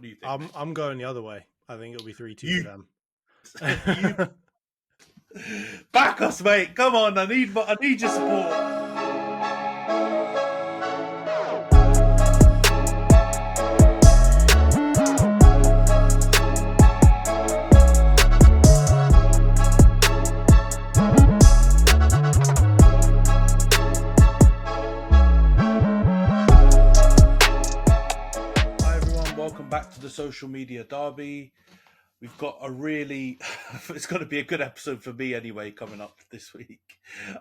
What do you think? I'm going the other way. I think it'll be 3-2 for them. Back us, mate. Come on, I need your support. Back to the social media derby. We've got a really it's going to be a good episode for me anyway coming up this week.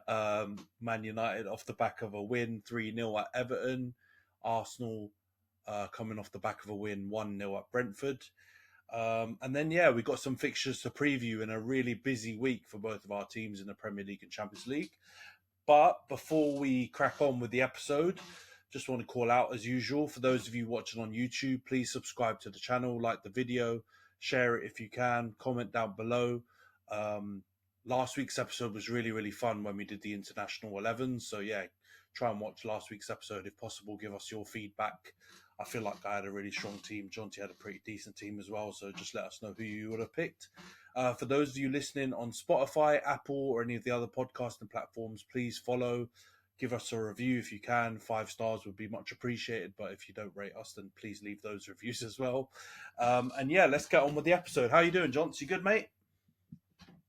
Man United off the back of a win 3-0 at Everton, Arsenal coming off the back of a win 1-0 at Brentford, and then we got some fixtures to preview in a really busy week for both of our teams in the Premier League and Champions League. But before we crack on with the episode, just want to call out, as usual, for those of you watching on YouTube, please subscribe to the channel, like the video, share it if you can, comment down below. Last week's episode was really, really fun when we did the International 11. So, try and watch last week's episode if possible. Give us your feedback. I feel like I had a really strong team. Jonty had a pretty decent team as well. So just let us know who you would have picked. For those of you listening on Spotify, Apple, or any of the other podcasting platforms, please follow. Give us a review if you can. 5 stars would be much appreciated. But if you don't rate us, then please leave those reviews as well. Let's get on with the episode. How you doing, John? You good, mate?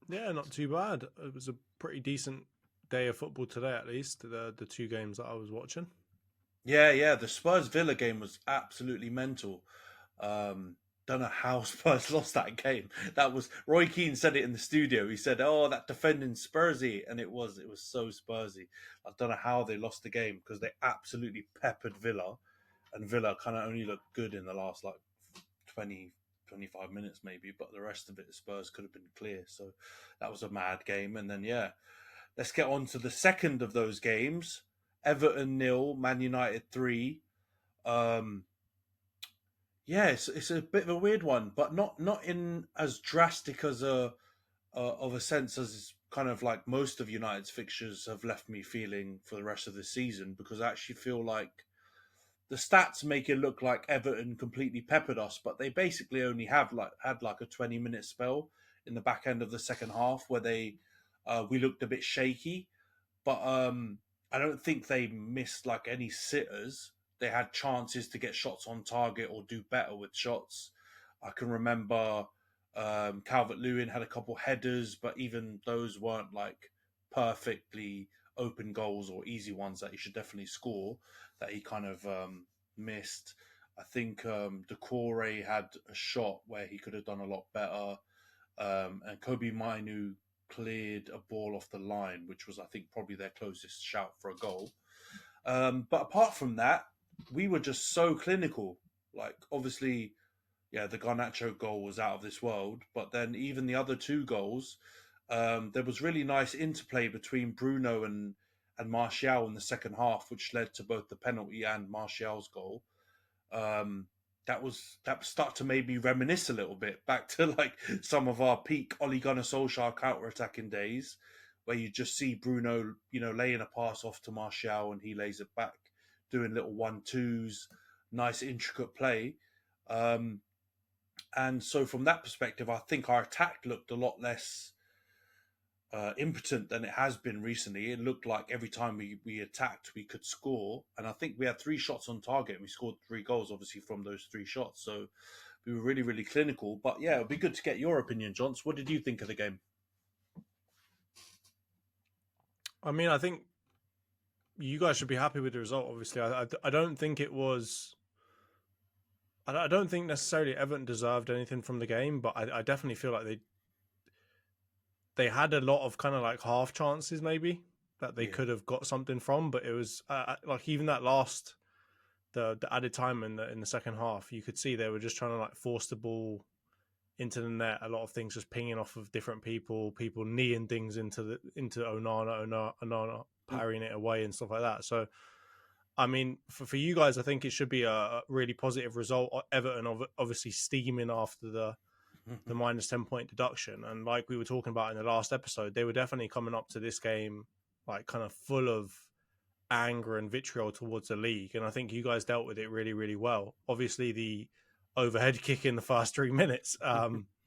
Yeah, not too bad. It was a pretty decent day of football today, at least. The 2 games that I was watching. Yeah. The Spurs-Villa game was absolutely mental. Don't know how Spurs lost that game. That was Roy Keane said it in the studio. He said, "Oh, that defending Spursy," and it was so Spursy. I don't know how they lost the game because they absolutely peppered Villa, and Villa kind of only looked good in the last 20, 25 minutes maybe, but the rest of it, Spurs could have been clear. So that was a mad game. And then let's get on to the second of those games: Everton 0, Man United 3. It's a bit of a weird one, but not in as drastic as of a sense as kind of like most of United's fixtures have left me feeling for the rest of the season, because I actually feel like the stats make it look like Everton completely peppered us, but they basically only had a 20-minute spell in the back end of the second half where we looked a bit shaky, but I don't think they missed any sitters. They had chances to get shots on target or do better with shots. I can remember Calvert-Lewin had a couple headers, but even those weren't perfectly open goals or easy ones that he should definitely score, that he kind of missed. I think Decore had a shot where he could have done a lot better. And Kobe Mainu cleared a ball off the line, which was, I think, probably their closest shout for a goal. But apart from that, we were just so clinical. Obviously, the Garnacho goal was out of this world, but then even the other 2 goals, there was really nice interplay between Bruno and Martial in the second half, which led to both the penalty and Martial's goal. That started to maybe reminisce a little bit back to some of our peak Ole Gunnar Solskjaer counter-attacking days, where you just see Bruno, laying a pass off to Martial and he lays it back, doing little 1-2s, nice intricate play. And so from that perspective, I think our attack looked a lot less impotent than it has been recently. It looked like every time we attacked, we could score. And I think we had 3 shots on target and we scored 3 goals, obviously, from those 3 shots. So we were really, really clinical. But it'd be good to get your opinion, Johns. What did you think of the game? I mean, I think you guys should be happy with the result, obviously. I don't think it was... I don't think necessarily Everton deserved anything from the game, but I definitely feel like they had a lot of kind of half chances maybe that they could have got something from, but it was even that last the added time in the second half, you could see they were just trying to force the ball into the net. A lot of things just pinging off of different people kneeing things into Onana parrying it away and stuff like that. So I mean, for you guys, I think it should be a really positive result. Everton obviously steaming after the minus 10-point deduction. And like we were talking about in the last episode, they were definitely coming up to this game kind of full of anger and vitriol towards the league. And I think you guys dealt with it really, really well. Obviously, the overhead kick in the first 3 minutes.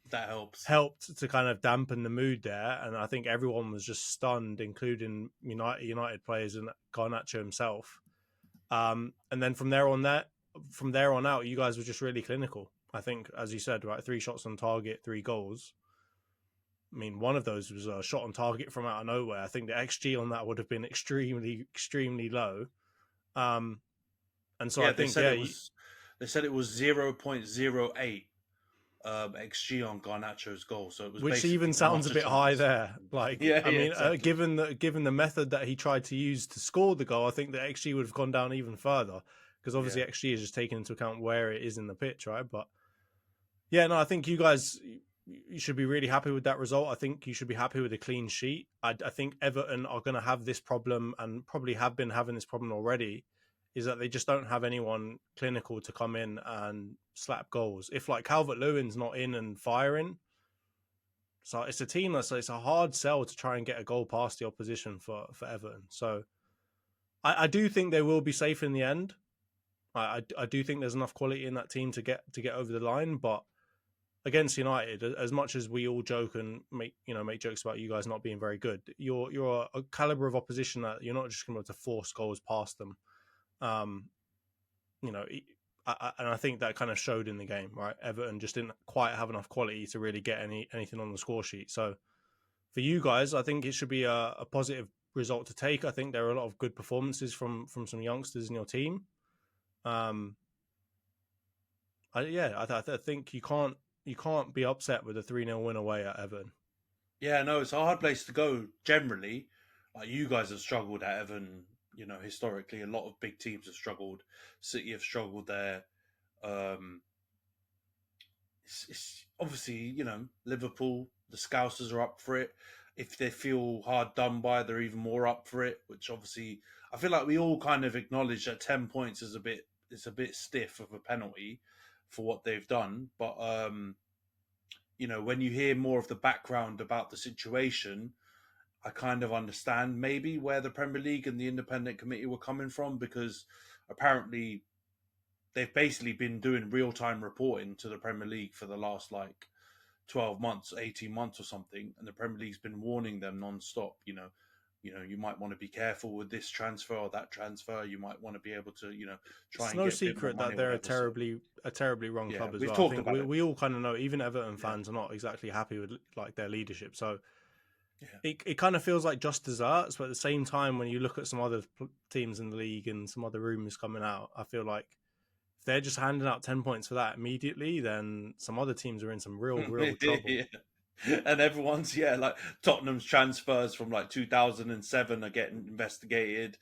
That helps. Helped to kind of dampen the mood there, and I think everyone was just stunned, including United players and Garnacho himself. And then from there on out, you guys were just really clinical. I think, as you said, right, 3 shots on target, 3 goals. I mean, one of those was a shot on target from out of nowhere. I think the XG on that would have been extremely, extremely low. And so I think, they said it was 0.08 XG on Garnacho's goal, so it was, which even sounds a bit high there. Like, exactly. given the method that he tried to use to score the goal, I think the XG would have gone down even further, because obviously XG is just taken into account where it is in the pitch, right? But yeah, no, I think you guys, you should be really happy with that result. I think you should be happy with a clean sheet. I think Everton are going to have this problem, and probably have been having this problem already, is that they just don't have anyone clinical to come in and slap goals. If like Calvert-Lewin's not in and firing, so it's a team that's, it's a hard sell to try and get a goal past the opposition for Everton. So I do think they will be safe in the end. I do think there's enough quality in that team to get over the line, but against United, as much as we all joke and make jokes about you guys not being very good, you're a caliber of opposition that you're not just going to be able to force goals past them. And I think that kind of showed in the game, right? Everton just didn't quite have enough quality to really get anything on the score sheet. So for you guys, I think it should be a positive result to take. I think there are a lot of good performances from some youngsters in your team. I think you can't be upset with a 3-0 win away at Everton. Yeah, no, it's a hard place to go generally. Like, you guys have struggled at Everton, historically. A lot of big teams have struggled. City have struggled there. It's obviously, Liverpool, the Scousers are up for it. If they feel hard done by, they're even more up for it, which obviously I feel like we all kind of acknowledge that 10 points is a bit stiff of a penalty for what they've done. But when you hear more of the background about the situation, I kind of understand maybe where the Premier League and the independent committee were coming from, because apparently they've basically been doing real-time reporting to the Premier League for the last 12 months, 18 months or something, and the Premier League's been warning them non-stop, you might want to be careful with this transfer or that transfer. You might want to be able to, try and get a bit more money. It's no secret that they're a terribly wrong club as well. Talked about it. We all kind of know, even Everton fans are not exactly happy with their leadership. So it kind of feels like just desserts, but at the same time, when you look at some other teams in the league and some other rumours coming out, I feel like if they're just handing out 10 points for that immediately, then some other teams are in some real trouble. And everyone's like Tottenham's transfers from 2007 are getting investigated.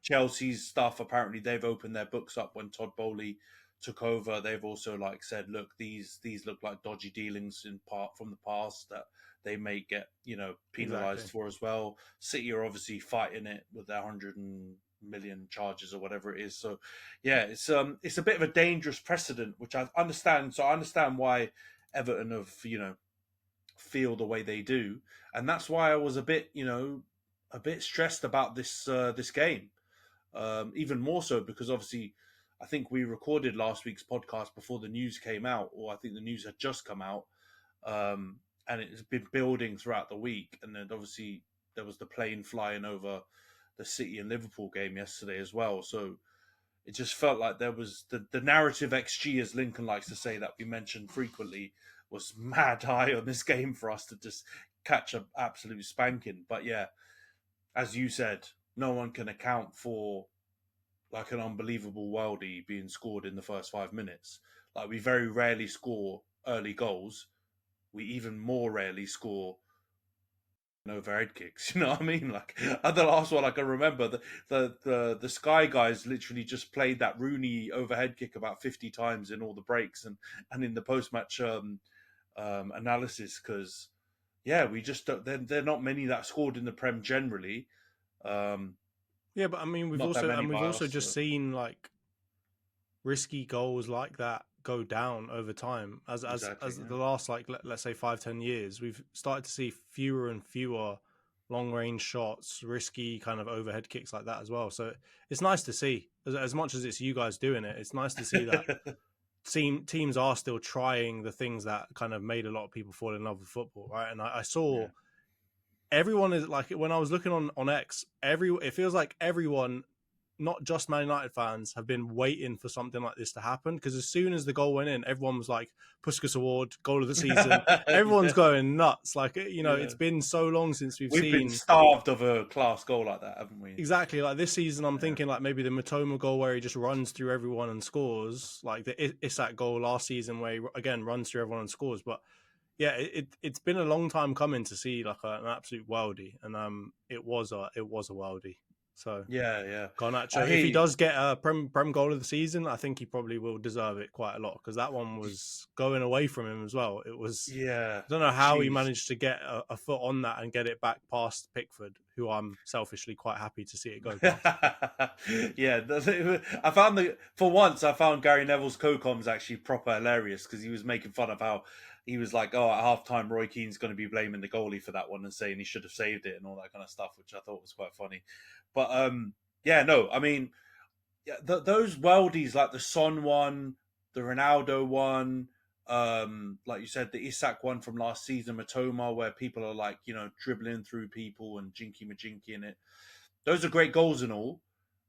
Chelsea's stuff, apparently they've opened their books up when Todd Bowley took over. They've also said, look, these look like dodgy dealings in part from the past that they may get penalized for as well. City are obviously fighting it with their 100 million charges or whatever it is. So it's a bit of a dangerous precedent, which I understand. So I understand why Everton have feel the way they do, and that's why I was a bit stressed about this game, even more so because obviously I think we recorded last week's podcast before the news came out, or I think the news had just come out, and it's been building throughout the week, and then obviously there was the plane flying over the City and Liverpool game yesterday as well. So it just felt like there was the narrative XG, as Lincoln likes to say, that we mentioned frequently, was mad high on this game for us to just catch an absolute spanking. But yeah, as you said, no one can account for an unbelievable worldie being scored in the first 5 minutes. We very rarely score early goals. We even more rarely score overhead kicks. You know what I mean? The last one I can remember, the Sky guys literally just played that Rooney overhead kick about 50 times in all the breaks and in the post-match analysis, because we just don't, there are not many that scored in the Prem generally. But I mean, we've also just seen risky goals like that go down over time as the last let's say 5-10 years. We've started to see fewer and fewer long range shots, risky kind of overhead kicks like that as well. So it's nice to see, as much as it's you guys doing it. It's nice to see that teams are still trying the things that kind of made a lot of people fall in love with football, right? And I saw everyone is like, when I was looking on X, it feels like everyone, not just Man United fans, have been waiting for something like this to happen, because as soon as the goal went in, everyone was like, Puskas Award, goal of the season. Everyone's going nuts. Like, it's been so long since we've been starved of a class goal like that, haven't we? Exactly. Like this season, I'm thinking like maybe the Matoma goal where he just runs through everyone and scores, like the Isak goal last season where he, again, runs through everyone and scores. But yeah, it's been a long time coming to see like an absolute worldie, and it was a worldie. So yeah. Garnacho, if he does get a prem goal of the season, I think he probably will deserve it quite a lot, because that one was going away from him as well. It was, I don't know how he managed to get a foot on that and get it back past Pickford, who I'm selfishly quite happy to see it go past. Yeah, I found Gary Neville's co-coms actually proper hilarious, because he was making fun of how he was like, oh, at half-time Roy Keane's going to be blaming the goalie for that one and saying he should have saved it and all that kind of stuff, which I thought was quite funny. But I mean, those worldies, like the Son one, the Ronaldo one, like you said, the Isak one from last season, Matoma, where people are like, dribbling through people and jinky majinky in it. Those are great goals and all.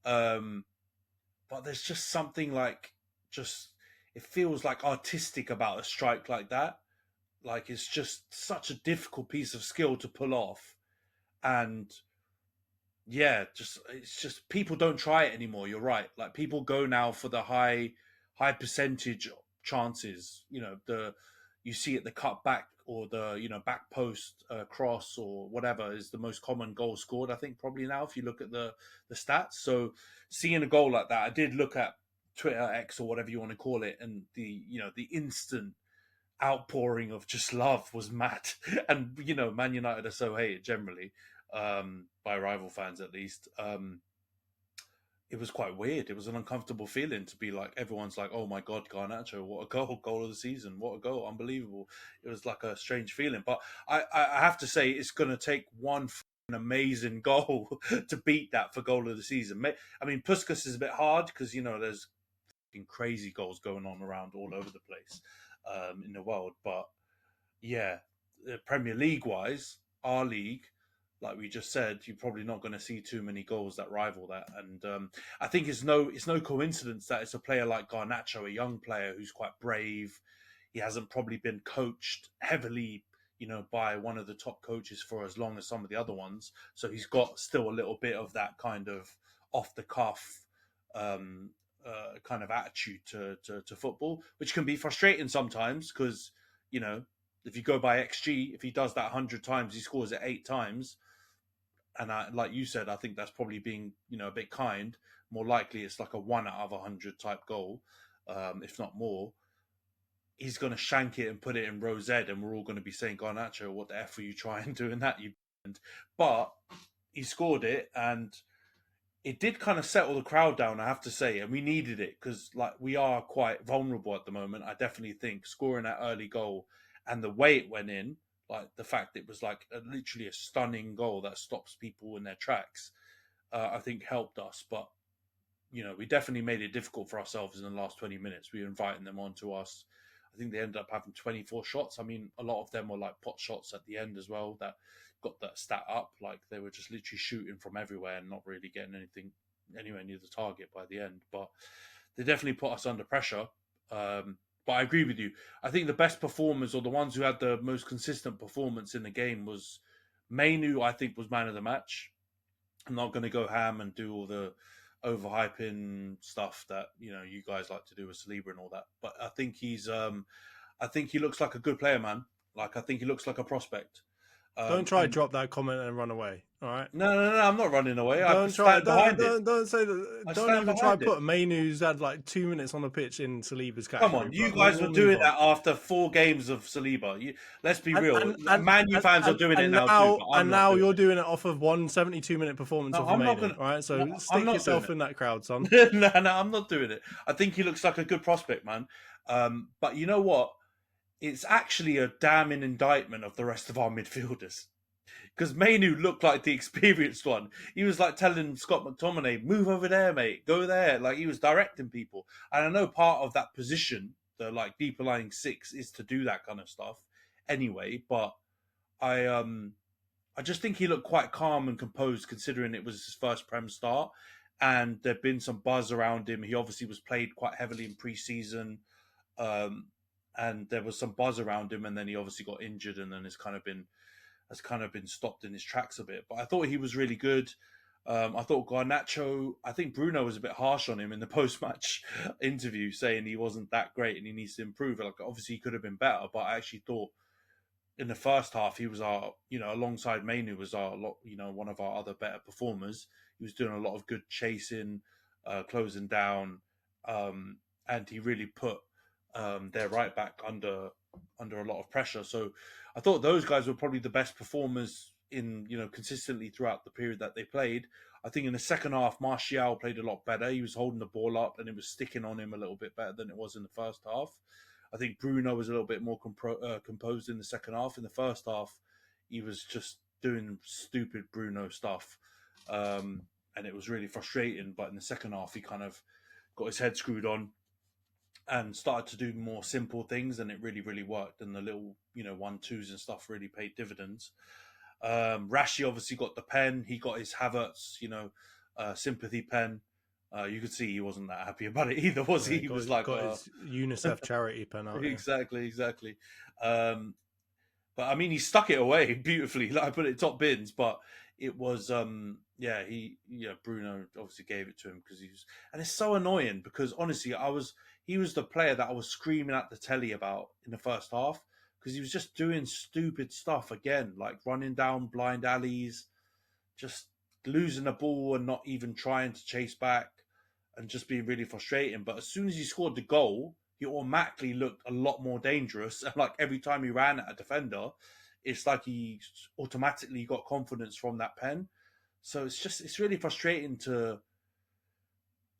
But there's just something like, it feels like artistic about a strike like that. Like, it's just such a difficult piece of skill to pull off. And it's just people don't try it anymore. You're right. Like, people go now for the high percentage chances. You see it, the cut back or the back post cross or whatever is the most common goal scored, I think, probably now, if you look at the stats. So seeing a goal like that, I did look at Twitter X or whatever you want to call it, and the instant outpouring of just love was mad. And Man United are so hated generally, by rival fans at least. It was quite weird. It was an uncomfortable feeling to be like, everyone's like, oh my God, Garnacho, what a goal of the season, what a goal, unbelievable. It was like a strange feeling. But I have to say, it's going to take one amazing goal to beat that for goal of the season. I mean, Puskas is a bit hard because, there's crazy goals going on around all over the place in the world. But yeah, Premier League wise, our league, like we just said, you're probably not going to see too many goals that rival that. And I think it's no coincidence that it's a player like Garnacho, a young player who's quite brave. He hasn't probably been coached heavily, by one of the top coaches for as long as some of the other ones. So he's got still a little bit of that kind of off the cuff kind of attitude to football, which can be frustrating sometimes because, if you go by XG, if he does that 100 times, he scores it 8 times. And like you said, I think that's probably being, a bit kind. More likely it's like a 1 out of 100 type goal, if not more. He's going to shank it and put it in row Z, and we're all going to be saying, Garnacho, what the F were you trying doing that? But he scored it, and it did kind of settle the crowd down, I have to say, and we needed it because, like, we are quite vulnerable at the moment. I definitely think scoring that early goal and the way it went in, like the fact it was like literally a stunning goal that stops people in their tracks, I think helped us. But, we definitely made it difficult for ourselves in the last 20 minutes. We were inviting them onto us. I think they ended up having 24 shots. I mean, a lot of them were like pot shots at the end as well that got that stat up. Like, they were just literally shooting from everywhere and not really getting anything anywhere near the target by the end. But they definitely put us under pressure. But I agree with you. I think the best performers, or the ones who had the most consistent performance in the game, was Mainu. I think was man of the match. I'm not going to go ham and do all the overhyping stuff that you guys like to do with Saliba and all that. But I think I think he looks like a good player, man. Like, I think he looks like a prospect. Don't try to drop that comment and run away. All right. No, I'm not running away. Don't say that. Don't even try to put Mainu, who's had like 2 minutes on the pitch, in Saliba's category. Come on, you guys were doing that after 4 games of Saliba. Let's be real. Man U fans are doing it now too. And now you're doing it off of one 72-minute performance of Mainu. All right, so stick yourself in that crowd, son. No, I'm not doing it. I think he looks like a good prospect, man. But you know what? It's actually a damning indictment of the rest of our midfielders. Because Mainu looked like the experienced one. He was like telling Scott McTominay, move over there, mate. Go there. Like, he was directing people. And I know part of that position the like deeper lying six is to do that kind of stuff anyway. But I I just think he looked quite calm and composed considering it was his first Prem start, and there'd been some buzz around him. He obviously was played quite heavily in pre-season, um, and there was some buzz around him, and then he obviously got injured, and then has kind of been stopped in his tracks a bit. But I thought he was really good. I thought Garnacho, I think Bruno was a bit harsh on him in the post-match interview, saying he wasn't that great and he needs to improve. Like obviously he could have been better, but I actually thought in the first half he was our, alongside Mainu was our, one of our other better performers. He was doing a lot of good chasing, closing down, and he really put their right back under a lot of pressure. So I thought those guys were probably the best performers in consistently throughout the period that they played. I think in the second half, Martial played a lot better. He was holding the ball up and it was sticking on him a little bit better than it was in the first half. I think Bruno was a little bit more composed in the second half. In the first half, he was just doing stupid Bruno stuff, and it was really frustrating. But in the second half, he kind of got his head screwed on and started to do more simple things, and it really, really worked. And the little, 1-2s and stuff really paid dividends. Rashi obviously got the pen. He got his Havertz, sympathy pen. You could see he wasn't that happy about it either, was he? He was like, got his UNICEF charity pen out. Exactly. But I mean, he stuck it away beautifully. Like I put it in top bins, but it was, Bruno obviously gave it to him because and it's so annoying because honestly, he was the player that I was screaming at the telly about in the first half because he was just doing stupid stuff again, like running down blind alleys, just losing the ball and not even trying to chase back and just being really frustrating. But as soon as he scored the goal, he automatically looked a lot more dangerous. And like every time he ran at a defender, it's like he automatically got confidence from that pen. So it's really frustrating to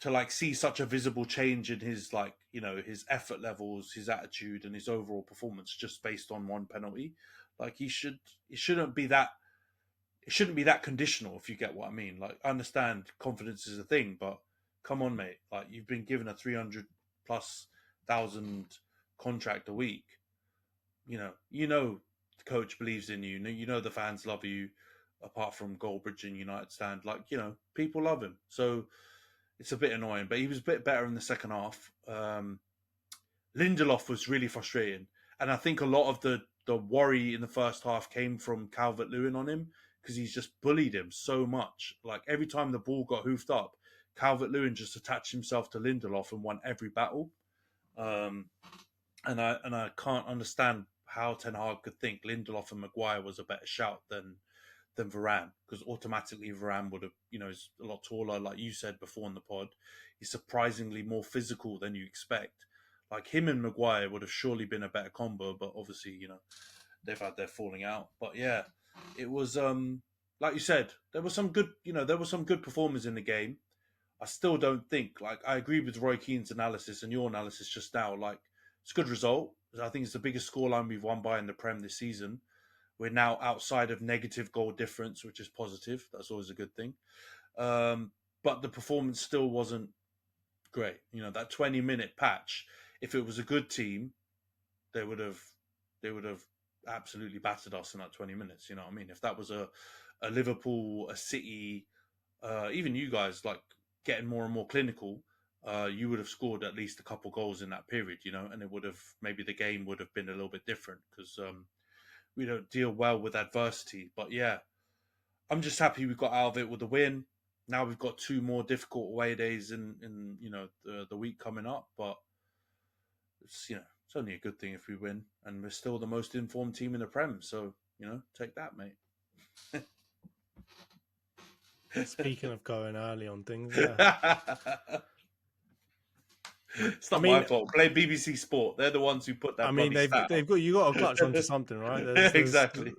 like see such a visible change in his his effort levels, his attitude, and his overall performance just based on one penalty. Like it shouldn't be that conditional, if you get what I mean. Like I understand confidence is a thing, but come on, mate. Like you've been given a 300,000+ contract a week. The coach believes in you. The fans love you. Apart from Goldbridge and United stand, people love him. So it's a bit annoying, but he was a bit better in the second half. Lindelof was really frustrating, and I think a lot of the worry in the first half came from Calvert-Lewin on him because he's just bullied him so much. Like every time the ball got hoofed up, Calvert-Lewin just attached himself to Lindelof and won every battle. And I can't understand how Ten Hag could think Lindelof and Maguire was a better shout than Varane, because automatically Varane would have, is a lot taller. Like you said before in the pod, he's surprisingly more physical than you expect. Like him and Maguire would have surely been a better combo, but obviously, they've had their falling out. But yeah, it was like you said, there were some good, performers in the game. I still don't think, like, I agree with Roy Keane's analysis and your analysis just now. Like, it's a good result. I think it's the biggest scoreline we've won by in the Prem this season. We're now outside of negative goal difference, which is positive. That's always a good thing. But the performance still wasn't great. That 20-minute patch, if it was a good team, they would have absolutely battered us in that 20 minutes. You know what I mean? If that was a Liverpool, a City, even you guys, like, getting more and more clinical, you would have scored at least a couple goals in that period, and it would have, maybe the game would have been a little bit different because we don't deal well with adversity. But yeah, I'm just happy we got out of it with a win. Now we've got 2 more difficult away days in the week coming up, but it's it's only a good thing if we win, and we're still the most informed team in the Prem. So take that, mate. Speaking of going early on things, yeah. It's not my fault. Play BBC Sport. They're the ones who put that. They've got, you got to clutch onto something, right? Exactly.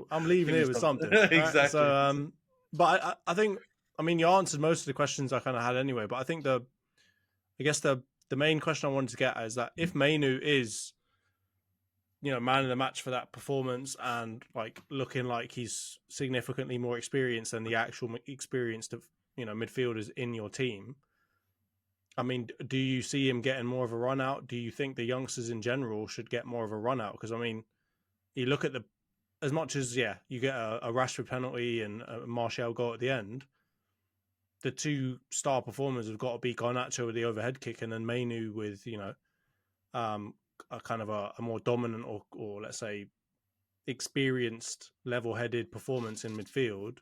I'm leaving here with something. Right? Exactly. So, but I think, you answered most of the questions I kind of had anyway. But I think the main question I wanted to get at is that if Mainu is, man of the match for that performance and like looking like he's significantly more experienced than the actual experienced of midfielders in your team. I mean, do you see him getting more of a run out? Do you think the youngsters in general should get more of a run out? Because I mean, you look at the as much as you get a Rashford penalty and a Martial goal at the end. The two star performers have got to be Garnacho with the overhead kick, and then Mainu with a kind of a more dominant or let's say experienced, level-headed performance in midfield.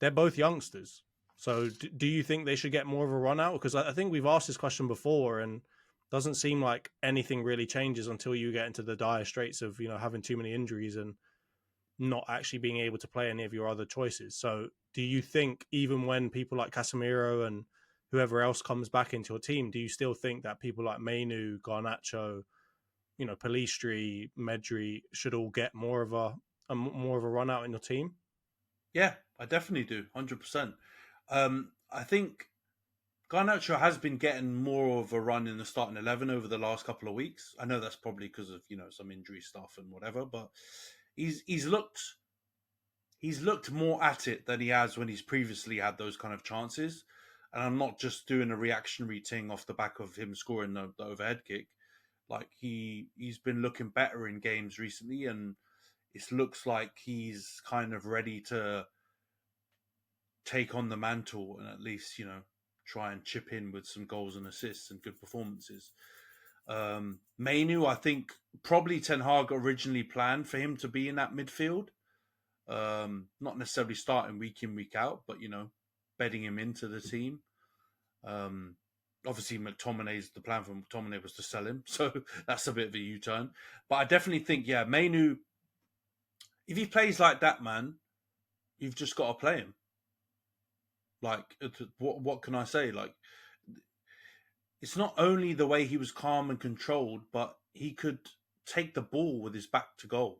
They're both youngsters. So do you think they should get more of a run out? Because I think we've asked this question before, and doesn't seem like anything really changes until you get into the dire straits of having too many injuries and not actually being able to play any of your other choices. So do you think even when people like Casemiro and whoever else comes back into your team, do you still think that people like Mainu, Garnacho, Pellistri, Medri should all get more of a more of a run out in your team? Yeah, I definitely do, 100%. I think Garnacho has been getting more of a run in the starting 11 over the last couple of weeks. I know that's probably because of some injury stuff and whatever, but he's looked more at it than he has when he's previously had those kind of chances. And I'm not just doing a reactionary thing off the back of him scoring the overhead kick. Like he's been looking better in games recently, and it looks like he's kind of ready to take on the mantle and at least try and chip in with some goals and assists and good performances. Mainu, I think probably Ten Hag originally planned for him to be in that midfield. Not necessarily starting week in, week out, but bedding him into the team. Obviously, the plan for McTominay was to sell him, so that's a bit of a U-turn. But I definitely think, Mainu, if he plays like that, man, you've just got to play him. Like, what can I say? Like, it's not only the way he was calm and controlled, but he could take the ball with his back to goal,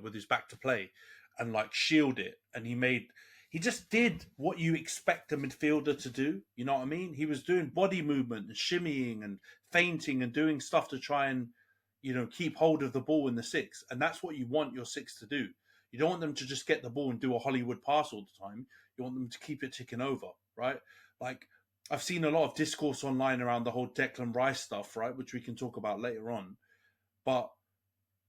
with his back to play, and like shield it. And he just did what you expect a midfielder to do. You know what I mean? He was doing body movement and shimmying and feinting and doing stuff to try and, keep hold of the ball in the six. And that's what you want your six to do. You don't want them to just get the ball and do a Hollywood pass all the time. You want them to keep it ticking over, right? Like, I've seen a lot of discourse online around the whole Declan Rice stuff, right? Which we can talk about later on. But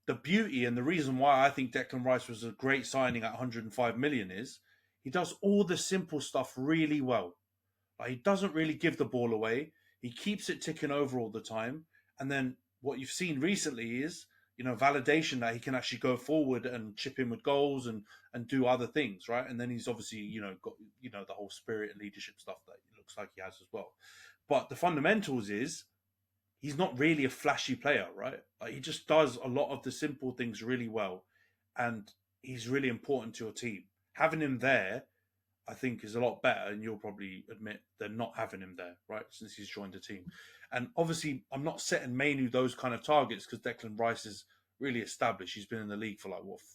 the beauty and the reason why I think Declan Rice was a great signing at 105 million is he does all the simple stuff really well. Like, he doesn't really give the ball away. He keeps it ticking over all the time. And then what you've seen recently is, validation that he can actually go forward and chip in with goals and do other things, right? And then he's obviously, got, the whole spirit and leadership stuff that it looks like he has as well. But the fundamentals is he's not really a flashy player, right? Like, he just does a lot of the simple things really well. And he's really important to your team. Having him there, I think, is a lot better, and you'll probably admit than not having him there, right? Since he's joined the team. And obviously, I'm not setting Mainu those kind of targets because Declan Rice is really established. He's been in the league for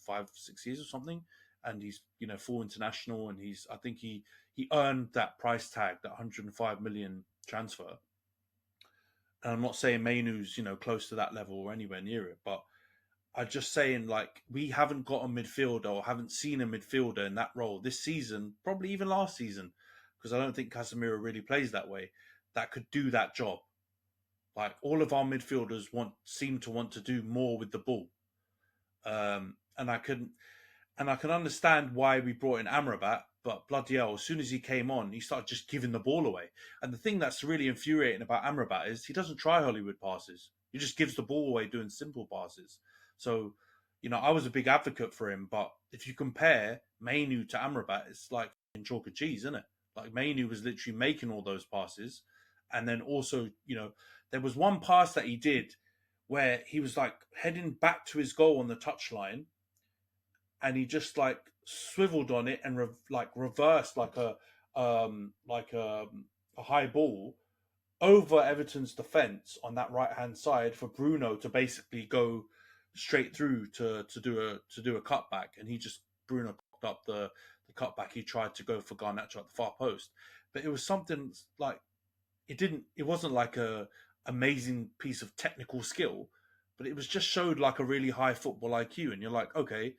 5-6 years or something, and he's full international, and I think he earned that price tag, that 105 million transfer. And I'm not saying Mainu's close to that level or anywhere near it, but I'm just saying, like, we haven't got a midfielder or haven't seen a midfielder in that role this season, probably even last season, because I don't think Casemiro really plays that way, that could do that job. Like, all of our midfielders seem to want to do more with the ball. And I can understand why we brought in Amrabat, but bloody hell, as soon as he came on, he started just giving the ball away. And the thing that's really infuriating about Amrabat is he doesn't try Hollywood passes. He just gives the ball away doing simple passes. So, I was a big advocate for him, but if you compare Mainu to Amrabat, it's like chalk and cheese, isn't it? Like, Mainu was literally making all those passes. And then also, there was one pass that he did where he was like heading back to his goal on the touchline, and he just like swiveled on it and reversed like a high ball over Everton's defence on that right hand side for Bruno to basically go straight through to do a cutback, and Bruno cocked up the cutback. He tried to go for Garnacho at the far post, but it was something like it wasn't like a amazing piece of technical skill, but it was just showed like a really high football IQ, and you're like, okay,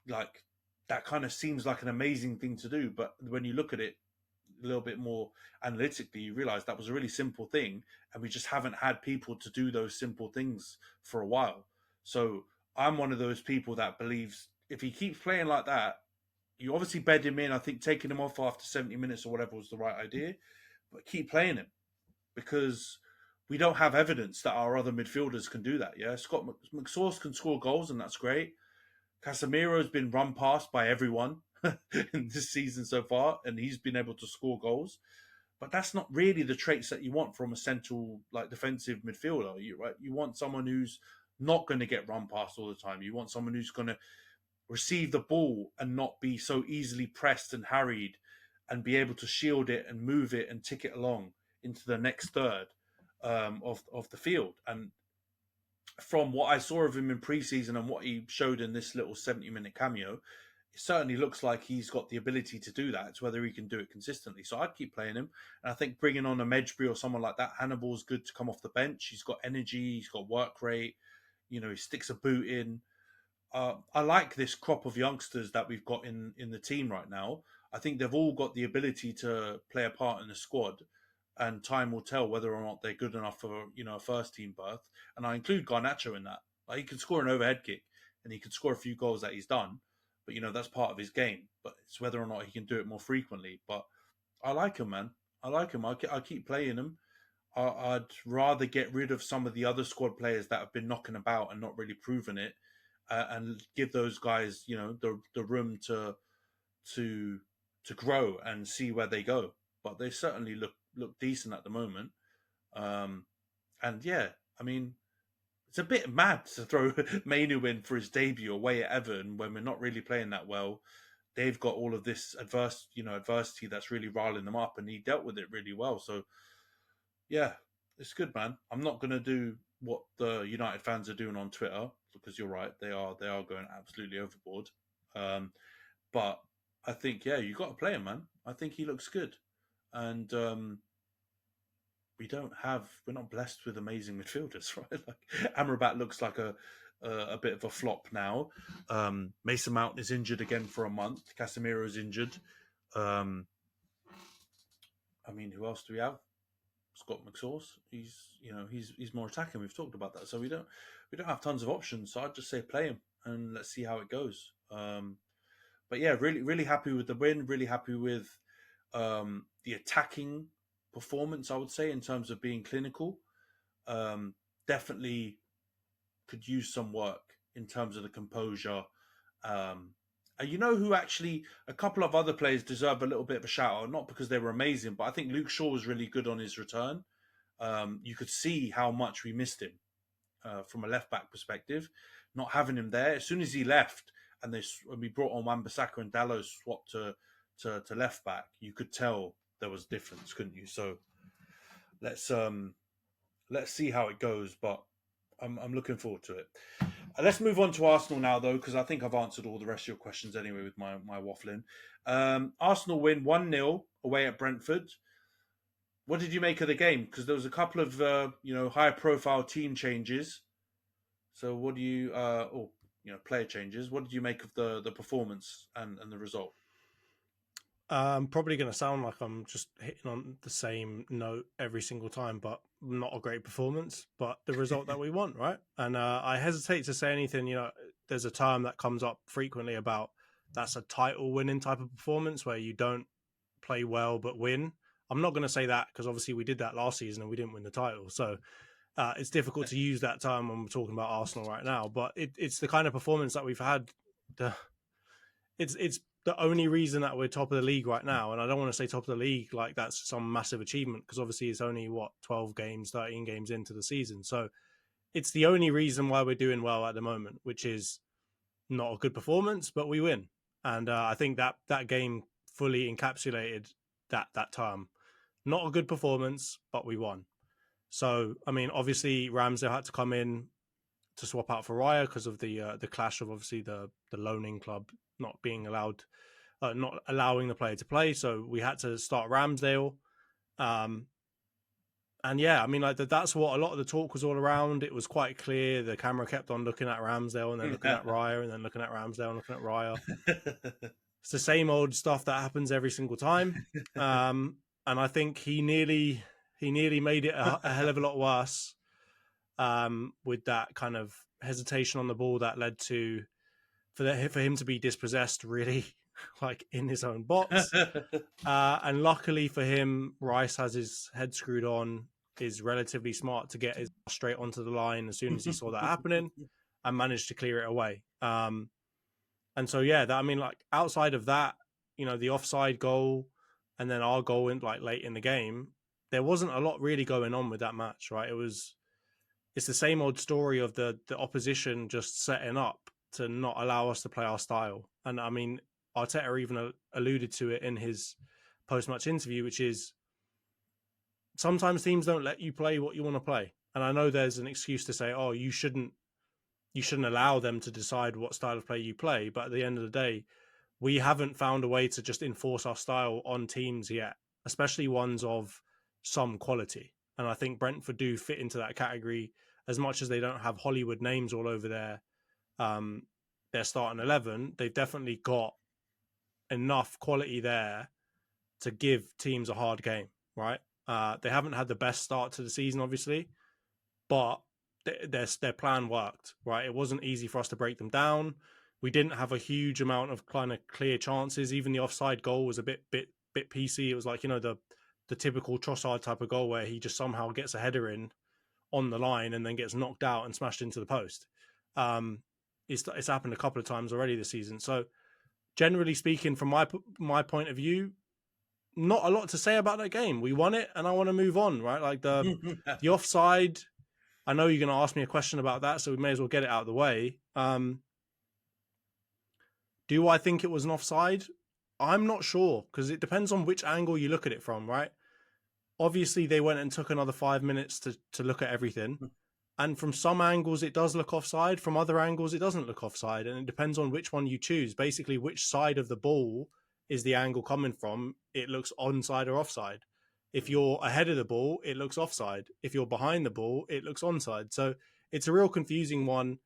like, that kind of seems like an amazing thing to do, but when you look at it, a little bit more analytically, you realize that was a really simple thing, and we just haven't had people to do those simple things for a while. So I'm one of those people that believes if he keeps playing like that, you obviously bed him in. I think taking him off after 70 minutes or whatever was the right idea, but keep playing him because we don't have evidence that our other midfielders can do that. Yeah, Scott McSauce can score goals, and that's great. Casemiro's been run past by everyone in this season so far, and he's been able to score goals. But that's not really the traits that you want from a central, like defensive midfielder. You want someone who's not going to get run past all the time. You want someone who's going to receive the ball and not be so easily pressed and harried, and be able to shield it and move it and tick it along into the next third of the field. And from what I saw of him in pre-season and what he showed in this little 70-minute cameo, it certainly looks like he's got the ability to do that. It's whether he can do it consistently. So I'd keep playing him. And I think bringing on a Medjbury or someone like that, Hannibal's good to come off the bench. He's got energy. He's got work rate. He sticks a boot in. I like this crop of youngsters that we've got in the team right now. I think they've all got the ability to play a part in the squad, and time will tell whether or not they're good enough for a first team berth. And I include Garnacho in that. Like, he can score an overhead kick and he can score a few goals that he's done, but that's part of his game. But it's whether or not he can do it more frequently. But I like him, man. I like him. I keep playing him. I'd rather get rid of some of the other squad players that have been knocking about and not really proven it, and give those guys, the room to grow and see where they go. But they certainly look decent at the moment. And yeah, I mean, it's a bit mad to throw Mainu in for his debut away at Everton when we're not really playing that well. They've got all of this adversity that's really riling them up, and he dealt with it really well. So yeah, it's good, man. I'm not going to do what the United fans are doing on Twitter, because you're right, they are going absolutely overboard. But I think, yeah, you got to play him, man. I think he looks good, and we're not blessed with amazing midfielders, right? Like, Amrabat looks like a bit of a flop now. Mason Mount is injured again for a month. Casemiro is injured. I mean, who else do we have? Scott McSauce. He's more attacking. We've talked about that, so we don't have tons of options. So I'd just say play him and let's see how it goes. But yeah, really, really happy with the win. Really happy with the attacking performance, I would say, in terms of being clinical. Definitely could use some work in terms of the composure. Who actually, a couple of other players deserve a little bit of a shout out, not because they were amazing, but I think Luke Shaw was really good on his return. You could see how much we missed him from a left back perspective, not having him there. As soon as he left and we brought on Wan-Bissaka and Dalot swapped to left back, you could tell there was a difference, couldn't you? So let's see how it goes, but I'm looking forward to it. Let's move on to Arsenal now, though, because I think I've answered all the rest of your questions anyway with my waffling. Arsenal win 1-0 away at Brentford. What did you make of the game? Because there was a couple of high-profile team changes. So what do you player changes? What did you make of the performance and the result? I'm probably going to sound like I'm just hitting on the same note every single time, but not a great performance, but the result that we want, right? And I hesitate to say anything. There's a term that comes up frequently about that's a title winning type of performance where you don't play well but win. I'm not going to say that because obviously we did that last season and we didn't win the title. So it's difficult to use that term when we're talking about Arsenal right now, but it's the kind of performance that we've had. It's the only reason that we're top of the league right now, and I don't want to say top of the league like that's some massive achievement, because obviously it's only 12 games, 13 games into the season. So it's the only reason why we're doing well at the moment, which is not a good performance, but we win. And I think that game fully encapsulated that term. Not a good performance, but we won. So, I mean, obviously Ramsdale had to come in to swap out for Raya because of the clash of obviously the loaning club not being allowed, not allowing the player to play. So we had to start Ramsdale. And yeah, I mean, like that's what a lot of the talk was all around. It was quite clear. The camera kept on looking at Ramsdale and then looking at Raya and then looking at Ramsdale and looking at Raya. it's the same old stuff that happens every single time. And I think he nearly made it a hell of a lot worse with that kind of hesitation on the ball that led to for him to be dispossessed really like in his own box. And luckily for him, Rice has his head screwed on, is relatively smart to get his straight onto the line as soon as he saw that happening and managed to clear it away. And so, yeah, that, I mean, like outside of that, the offside goal and then our goal in like late in the game, there wasn't a lot really going on with that match, right? It's the same old story of the opposition just setting up to not allow us to play our style. And I mean, Arteta even alluded to it in his post-match interview, which is sometimes teams don't let you play what you want to play. And I know there's an excuse to say, oh, you shouldn't allow them to decide what style of play you play. But at the end of the day, we haven't found a way to just enforce our style on teams yet, especially ones of some quality. And I think Brentford do fit into that category as much as they don't have Hollywood names all over their starting 11. They've definitely got enough quality there to give teams a hard game, right? They haven't had the best start to the season, obviously, but their plan worked, right? It wasn't easy for us to break them down. We didn't have a huge amount of kind of clear chances. Even the offside goal was a bit piecey. It was like, the typical Trossard type of goal where he just somehow gets a header in on the line and then gets knocked out and smashed into the post. It's happened a couple of times already this season. So generally speaking, from my point of view, not a lot to say about that game. We won it, and I want to move on, right? Like the offside. I know you're going to ask me a question about that, so we may as well get it out of the way. Do I think it was an offside? I'm not sure, because it depends on which angle you look at it from, right? Obviously, they went and took another 5 minutes to look at everything. And from some angles, it does look offside. From other angles, it doesn't look offside. And it depends on which one you choose. Basically, which side of the ball is the angle coming from. It looks onside or offside. If you're ahead of the ball, it looks offside. If you're behind the ball, it looks onside. So it's a real confusing one.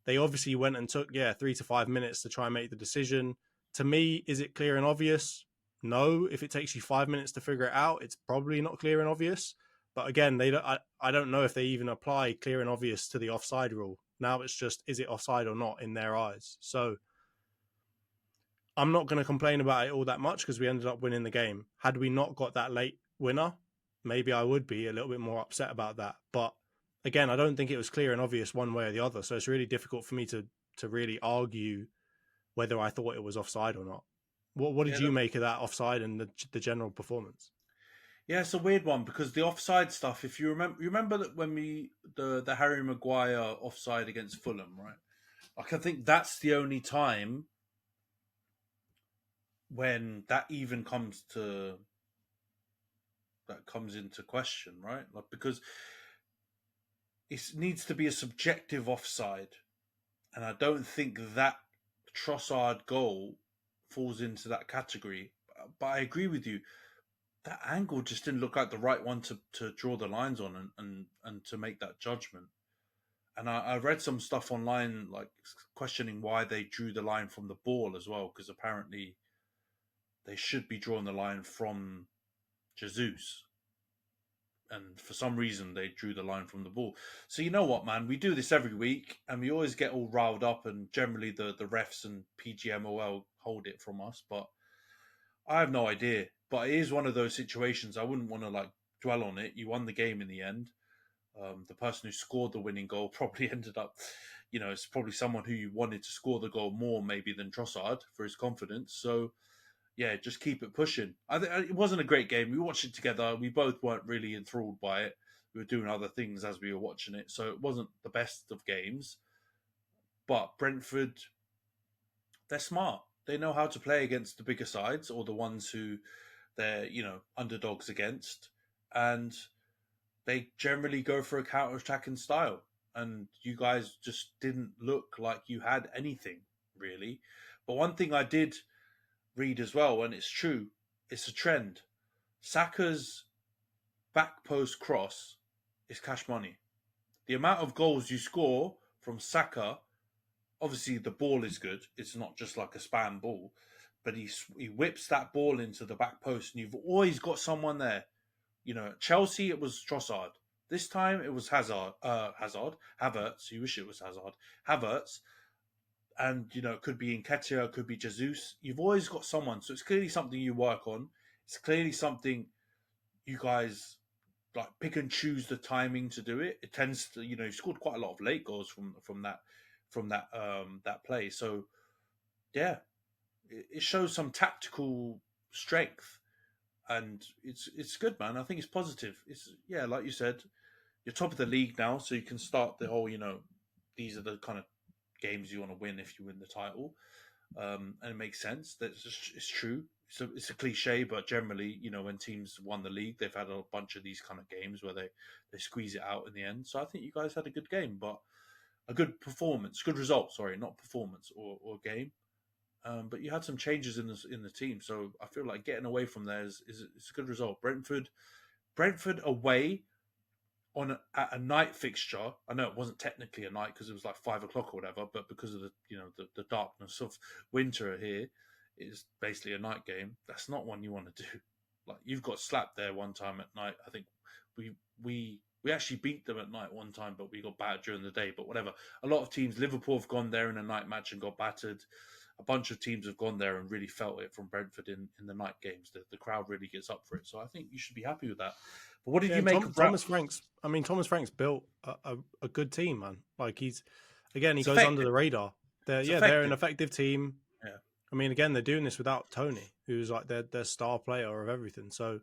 They obviously went and took, 3 to 5 minutes to try and make the decision. To me, is it clear and obvious? No. If it takes you 5 minutes to figure it out, it's probably not clear and obvious. But again, I don't know if they even apply clear and obvious to the offside rule. Now it's just, is it offside or not in their eyes? So I'm not going to complain about it all that much because we ended up winning the game. Had we not got that late winner, maybe I would be a little bit more upset about that. But again, I don't think it was clear and obvious one way or the other. So it's really difficult for me to really argue whether I thought it was offside or not. What did you make of that offside and the general performance? Yeah, it's a weird one because the offside stuff. If you remember that when the Harry Maguire offside against Fulham, right? Like I think that's the only time when that even comes into question, right? Like because it needs to be a subjective offside, and I don't think that Trossard goal falls into that category. But I agree with you. That angle just didn't look like the right one to draw the lines on and to make that judgment. And I read some stuff online, like questioning why they drew the line from the ball as well, because apparently they should be drawing the line from Jesus. And for some reason, they drew the line from the ball. So you know what, man? We do this every week, and we always get all riled up, and generally the refs and PGMOL hold it from us. But I have no idea. But it is one of those situations. I wouldn't want to like dwell on it. You won the game in the end. The person who scored the winning goal probably ended up, it's probably someone who you wanted to score the goal more maybe than Trossard for his confidence. So, yeah, just keep it pushing. It wasn't a great game. We watched it together. We both weren't really enthralled by it. We were doing other things as we were watching it. So it wasn't the best of games. But Brentford, they're smart. They know how to play against the bigger sides or the ones who they're, underdogs against. And they generally go for a counter-attacking style. And you guys just didn't look like you had anything, really. But one thing I did read as well, and it's true, it's a trend. Saka's back post cross is cash money. The amount of goals you score from Saka, obviously the ball is good. It's not just like a spam ball. but he whips that ball into the back post, and you've always got someone there. You know, at Chelsea it was Trossard. This time it was Havertz. You wish it was Hazard, Havertz, and you know it could be Nketiah, it could be Jesus. You've always got someone, so it's clearly something you work on. It's clearly something you guys like pick and choose the timing to do it. It tends to, you know, you scored quite a lot of late goals from that play. So yeah, it shows some tactical strength, and it's good, man. I think it's positive. It's yeah, like you said, you're top of the league now, so you can start the whole, you know, these are the kind of games you want to win if you win the title, and it makes sense. It's true. It's a cliche, but generally, you know, when teams won the league, they've had a bunch of these kind of games where they squeeze it out in the end. So I think you guys had a good game, but a good performance, good result. Sorry, not performance or game. But you had some changes in the team, so I feel like getting away from there is a good result. Brentford away at a night fixture. I know it wasn't technically a night because it was like 5 o'clock or whatever, but because of the darkness of winter here, it's basically a night game. That's not one you want to do. Like you've got slapped there one time at night. I think we actually beat them at night one time, but we got battered during the day. But whatever. A lot of teams, Liverpool have gone there in a night match and got battered. A bunch of teams have gone there and really felt it from Brentford in the night games. The crowd really gets up for it. So I think you should be happy with that. But what did you make of Thomas Franks? I mean, Thomas Franks built a good team, man. Like he goes effective. under the radar. They're an effective team. Yeah. I mean, again, they're doing this without Tony, who's like their star player of everything. So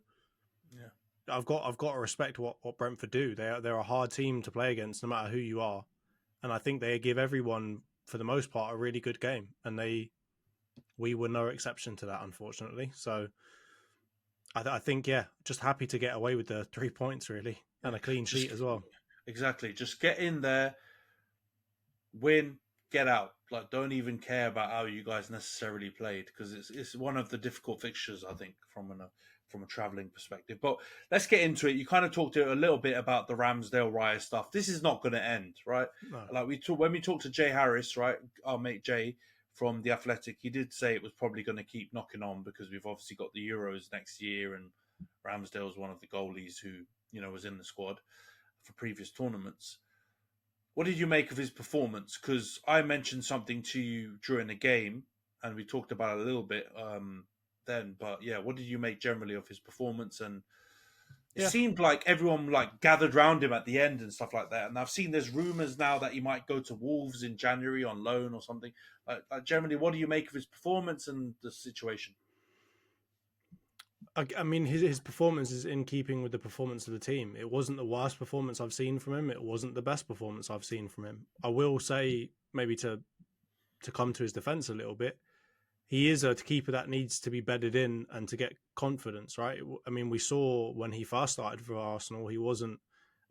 yeah, I've got to respect what Brentford do. They're a hard team to play against, no matter who you are, and I think they give everyone, for the most part, a really good game, and we were no exception to that, unfortunately. So I think, yeah, just happy to get away with the 3 points, really, and a clean sheet as well. Exactly. Just get in there, win, get out. Like, don't even care about how you guys necessarily played, because it's one of the difficult fixtures, I think, from a travelling perspective. But let's get into it. You kind of talked a little bit about the Ramsdale Raya stuff. This is not going to end, right? No. Like when we talked to Jay Harris, right, our mate Jay from The Athletic, he did say it was probably going to keep knocking on because we've obviously got the Euros next year, and Ramsdale's one of the goalies who, you know, was in the squad for previous tournaments. What did you make of his performance? Because I mentioned something to you during the game, and we talked about it a little bit then. But yeah, what did you make generally of his performance? And it seemed like everyone like gathered around him at the end and stuff like that. And I've seen there's rumours now that he might go to Wolves in January on loan or something. Like generally, what do you make of his performance and the situation? I mean, his performance is in keeping with the performance of the team. It wasn't the worst performance I've seen from him. It wasn't the best performance I've seen from him. I will say, maybe to come to his defence a little bit, he is a keeper that needs to be bedded in and to get confidence, right? I mean, we saw when he first started for Arsenal, he wasn't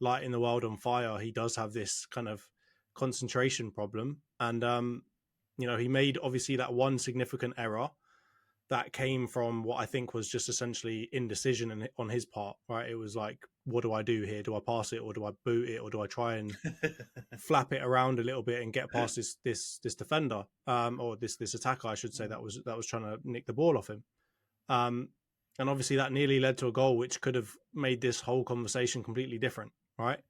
lighting the world on fire. He does have this kind of concentration problem. And, he made obviously that one significant error that came from what I think was just essentially indecision on his part, right? It was like, what do I do here? Do I pass it, or do I boot it, or do I try and flap it around a little bit and get past this defender, or this attacker, I should say, that was trying to nick the ball off him. And obviously that nearly led to a goal, which could have made this whole conversation completely different, right?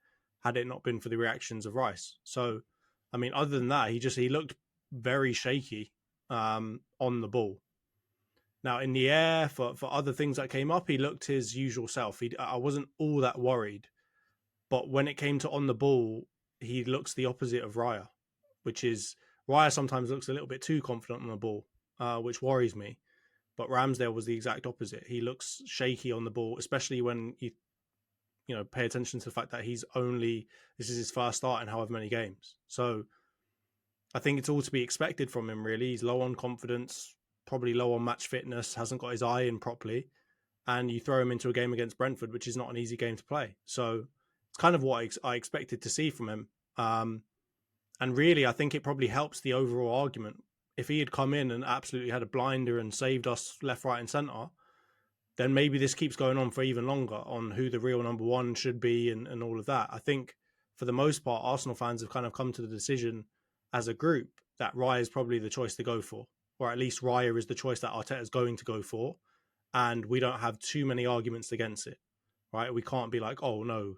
Had it not been for the reactions of Rice. So, I mean, other than that, he looked very shaky on the ball. Now, in the air, for other things that came up, he looked his usual self. I wasn't all that worried. But when it came to on the ball, he looks the opposite of Raya, which is Raya sometimes looks a little bit too confident on the ball, which worries me. But Ramsdale was the exact opposite. He looks shaky on the ball, especially when you pay attention to the fact that this is his first start in however many games. So I think it's all to be expected from him, really. He's low on confidence, probably low on match fitness, hasn't got his eye in properly, and you throw him into a game against Brentford, which is not an easy game to play. So it's kind of what I expected to see from him. And really, I think it probably helps the overall argument. If he had come in and absolutely had a blinder and saved us left, right, and centre, then maybe this keeps going on for even longer on who the real number one should be and all of that. I think for the most part, Arsenal fans have kind of come to the decision as a group that Raya is probably the choice to go for. or at least Raya is the choice that Arteta is going to go for, and we don't have too many arguments against it, right? We can't be like, oh no,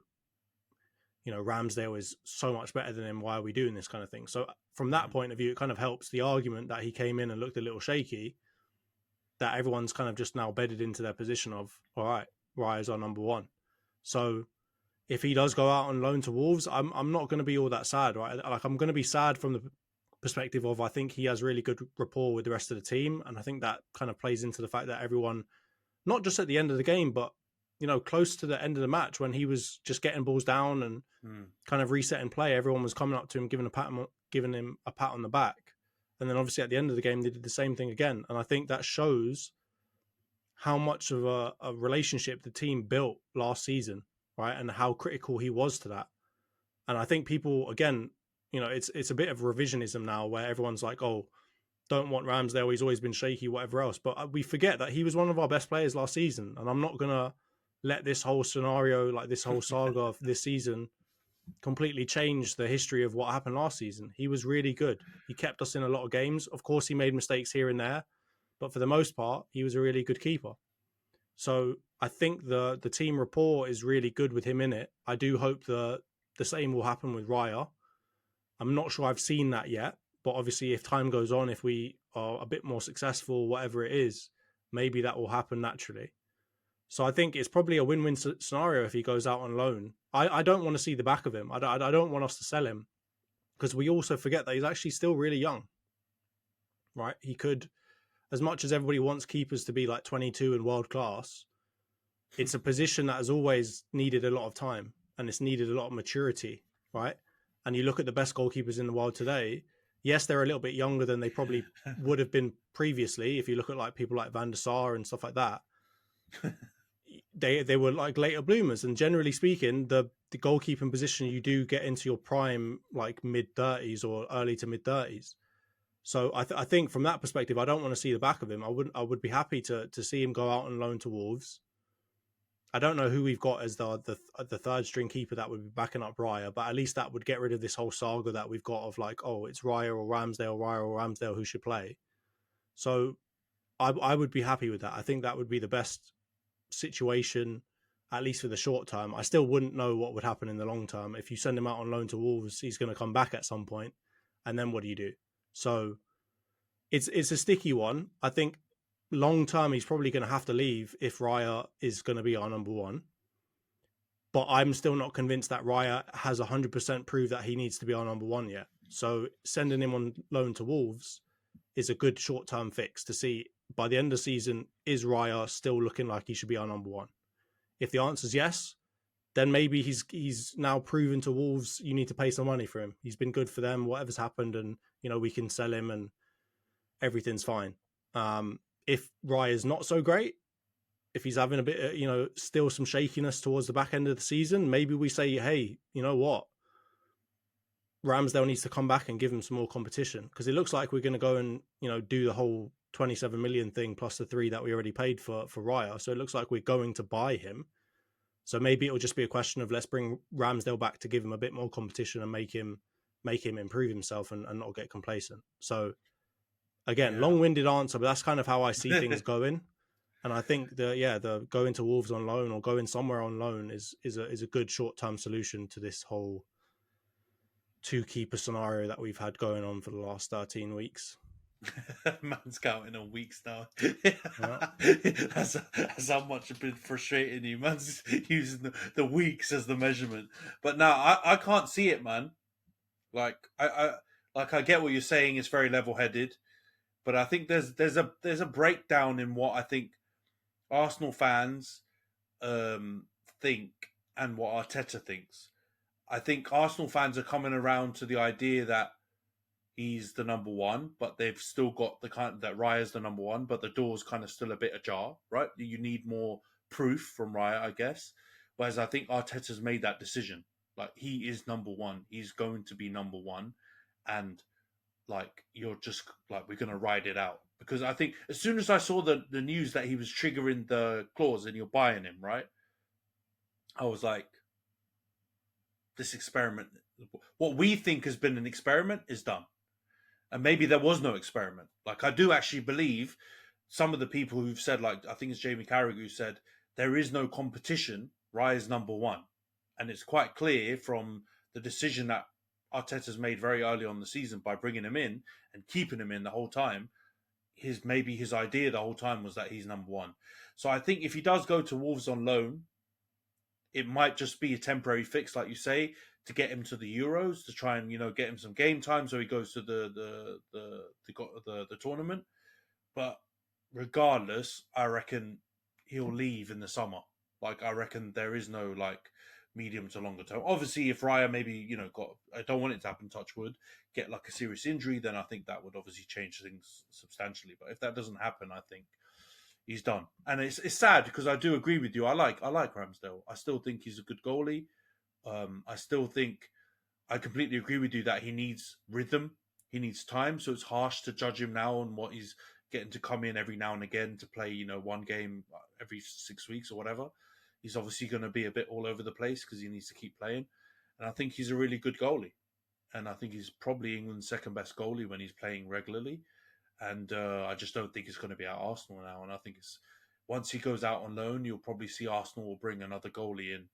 Ramsdale is so much better than him. Why are we doing this kind of thing? So from that point of view, it kind of helps the argument that he came in and looked a little shaky, that everyone's kind of just now bedded into their position of, all right, Raya's our number one. So if he does go out on loan to Wolves, I'm not going to be all that sad, right? Like, I'm going to be sad from the perspective of, I think he has really good rapport with the rest of the team, and I think that kind of plays into the fact that everyone, not just at the end of the game, but close to the end of the match when he was just getting balls down and kind of resetting play, everyone was coming up to him, giving him a pat on the back, and then obviously at the end of the game they did the same thing again. And I think that shows how much of a relationship the team built last season, right? And how critical he was to that. And I think people, again, it's a bit of revisionism now where everyone's like, oh, don't want Ramsdale, he's always been shaky, whatever else. But we forget that he was one of our best players last season. And I'm not going to let this whole scenario, like this whole saga of this season, completely change the history of what happened last season. He was really good. He kept us in a lot of games. Of course, he made mistakes here and there, but for the most part, he was a really good keeper. So I think the team rapport is really good with him in it. I do hope the same will happen with Raya. I'm not sure I've seen that yet, but obviously if time goes on, if we are a bit more successful, whatever it is, maybe that will happen naturally. So I think it's probably a win-win scenario if he goes out on loan. I don't want to see the back of him. I don't want us to sell him, because we also forget that he's actually still really young, right? He could, as much as everybody wants keepers to be like 22 and world class, it's a position that has always needed a lot of time and it's needed a lot of maturity, right? And you look at the best goalkeepers in the world today, yes, they're a little bit younger than they probably would have been previously. If you look at like people like Van der Sar and stuff like that, they were like later bloomers. And generally speaking, the goalkeeping position, you do get into your prime like mid-30s or early to mid-30s. So I think from that perspective, I don't want to see the back of him. I would be happy to see him go out on loan to Wolves. I don't know who we've got as the third string keeper that would be backing up Raya, but at least that would get rid of this whole saga that we've got of like, oh, it's Raya or Ramsdale who should play. So I would be happy with that. I think that would be the best situation, at least for the short term. I still wouldn't know what would happen in the long term. If you send him out on loan to Wolves, he's going to come back at some point, and then what do you do? So it's a sticky one. I think long term, he's probably going to have to leave if Raya is going to be our number one. But I'm still not convinced that Raya has 100% proved that he needs to be our number one yet. So sending him on loan to Wolves is a good short-term fix to see by the end of the season, is Raya still looking like he should be our number one? If the answer is yes, then maybe he's now proven to Wolves you need to pay some money for him. He's been good for them, whatever's happened, and we can sell him and everything's fine. If Raya is not so great, if he's having a bit of, still some shakiness towards the back end of the season, maybe we say, hey, you know what? Ramsdale needs to come back and give him some more competition, because it looks like we're going to go and, do the whole 27 million thing plus the 3 that we already paid for Raya. So it looks like we're going to buy him. So maybe it'll just be a question of let's bring Ramsdale back to give him a bit more competition and make him improve himself and not get complacent. So again, long-winded answer, but that's kind of how I see things going. And I think the going to Wolves on loan or going somewhere on loan is a good short-term solution to this whole 2-keeper scenario that we've had going on for the last 13 weeks. Man's counting on weeks now. That's how much I've been frustrating you. Man's using the weeks as the measurement. But now I can't see it, man. Like I get what you're saying. It's very level-headed, but I think there's a breakdown in what I think Arsenal fans think and what Arteta thinks. I think Arsenal fans are coming around to the idea that he's the number one, but they've still got the kind that Raya's the number one, but the door's kind of still a bit ajar, right? You need more proof from Raya, I guess. Whereas I think Arteta's made that decision. Like, he is number one. He's going to be number one. And like, you're just like, we're going to ride it out. Because I think as soon as I saw the news that he was triggering the clause and you're buying him, right? I was like, this experiment, what we think has been an experiment is done. And maybe there was no experiment. Like, I do actually believe some of the people who've said, like, I think it's Jamie Carragher who said, there is no competition, Raya is number one. And it's quite clear from the decision that Arteta's made very early on the season by bringing him in and keeping him in the whole time. Maybe his idea the whole time was that he's number one. So I think if he does go to Wolves on loan, it might just be a temporary fix, like you say, to get him to the Euros, to try and get him some game time, so he goes to the tournament. But regardless, I reckon he'll leave in the summer. Like, I reckon there is no like medium to longer term. Obviously, if Raya maybe I don't want it to happen, touch wood, get like a serious injury, then I think that would obviously change things substantially. But if that doesn't happen, I think he's done. And it's sad because I do agree with you. I like Ramsdale. I still think he's a good goalie. I still think I completely agree with you that he needs rhythm. He needs time. So it's harsh to judge him now on what he's getting to come in every now and again to play, one game every 6 weeks or whatever. He's obviously going to be a bit all over the place because he needs to keep playing. And I think he's a really good goalie. And I think he's probably England's second best goalie when he's playing regularly. And I just don't think it's going to be at Arsenal now. And I think once he goes out on loan, you'll probably see Arsenal will bring another goalie in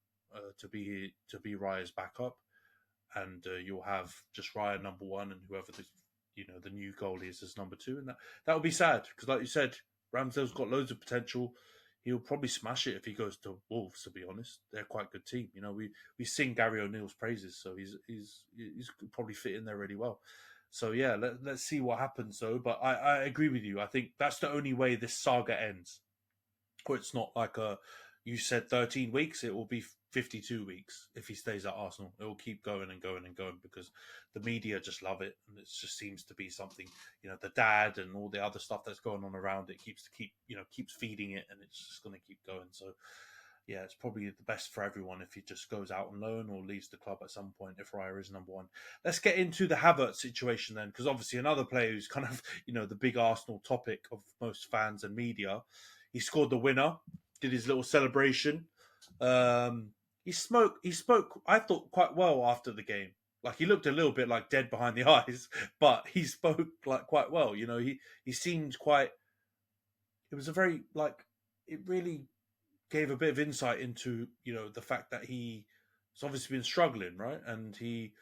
to be Raya's backup, and you'll have just Raya number one, and whoever the new goalie is as number two, and that would be sad because, like you said, Ramsdale's got loads of potential. He'll probably smash it if he goes to Wolves. To be honest, they're quite a good team. We sing Gary O'Neill's praises, so he's probably fit in there really well. So yeah, let's see what happens though. But I agree with you. I think that's the only way this saga ends. Or it's not like you said 13 weeks, it will be 52 weeks if he stays at Arsenal. It will keep going and going and going because the media just love it, and it just seems to be something. The dad and all the other stuff that's going on around it keeps feeding it, and it's just going to keep going. So yeah, it's probably the best for everyone if he just goes out on loan or leaves the club at some point if Raya is number one. Let's get into the Havertz situation then, because obviously another player who's kind of, the big Arsenal topic of most fans and media. He scored the winner, did his little celebration. He spoke, I thought, quite well after the game. Like, he looked a little bit like dead behind the eyes, but he spoke like quite well. He seemed quite, it was a very, like, it really gave a bit of insight into the fact that he's obviously been struggling, right? And he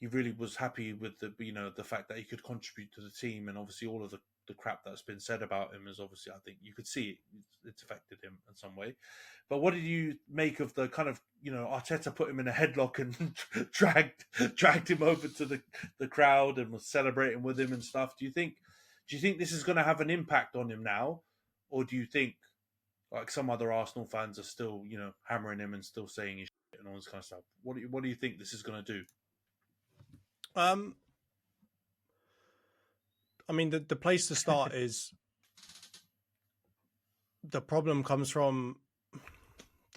really was happy with the fact that he could contribute to the team, and obviously all of the crap that's been said about him is obviously, I think you could see it's affected him in some way. But what did you make of the kind of Arteta put him in a headlock and dragged him over to the crowd and was celebrating with him and stuff? Do you think this is going to have an impact on him now, or do you think like some other Arsenal fans are still, hammering him and still saying his shit and all this kind of stuff? What do you think this is going to do? I mean, the place to start is the problem comes from,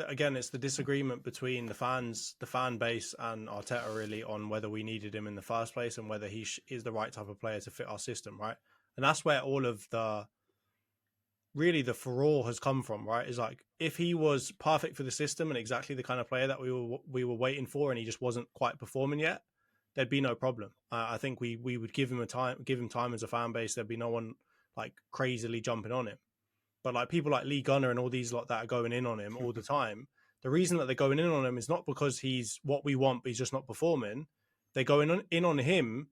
again, it's the disagreement between the fans, the fan base, and Arteta really on whether we needed him in the first place and whether he is the right type of player to fit our system, right? And that's where all of the furore has come from, right? Is like, if he was perfect for the system and exactly the kind of player that we were waiting for, and he just wasn't quite performing yet, there'd be no problem. I think we would give him time as a fan base. There'd be no one like crazily jumping on him. But like people like Lee Gunner and all these lot that are going in on him all the time, the reason that they're going in on him is not because he's what we want, but he's just not performing. They're going in on him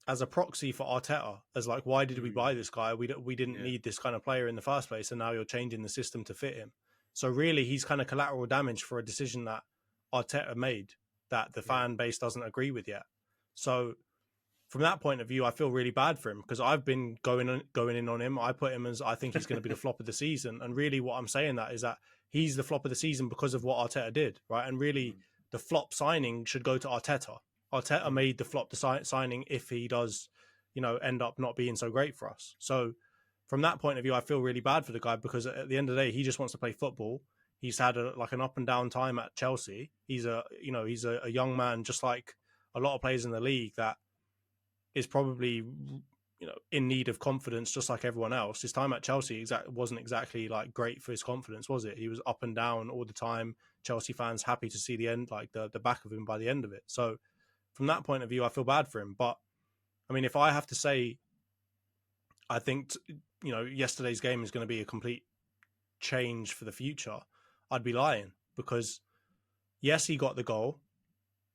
as a proxy for Arteta, as like, why did we buy this guy? We didn't need this kind of player in the first place, and now you're changing the system to fit him. So really, he's kind of collateral damage for a decision that Arteta made that the fan base doesn't agree with yet. So from that point of view, I feel really bad for him because I've been going in on him. I put him as, I think he's going to be the flop of the season. And really what I'm saying that is that he's the flop of the season because of what Arteta did, right? And really the flop signing should go to Arteta. Arteta made the flop signing if he does, end up not being so great for us. So from that point of view, I feel really bad for the guy because at the end of the day, he just wants to play football. He's had an up and down time at Chelsea. He's a young man, just like a lot of players in the league, that is probably, in need of confidence, just like everyone else. His time at Chelsea wasn't exactly like great for his confidence, was it? He was up and down all the time. Chelsea fans happy to see the end, like the back of him by the end of it. So from that point of view, I feel bad for him. But I mean, if I have to say, I think yesterday's game is going to be a complete change for the future, I'd be lying, because yes, he got the goal,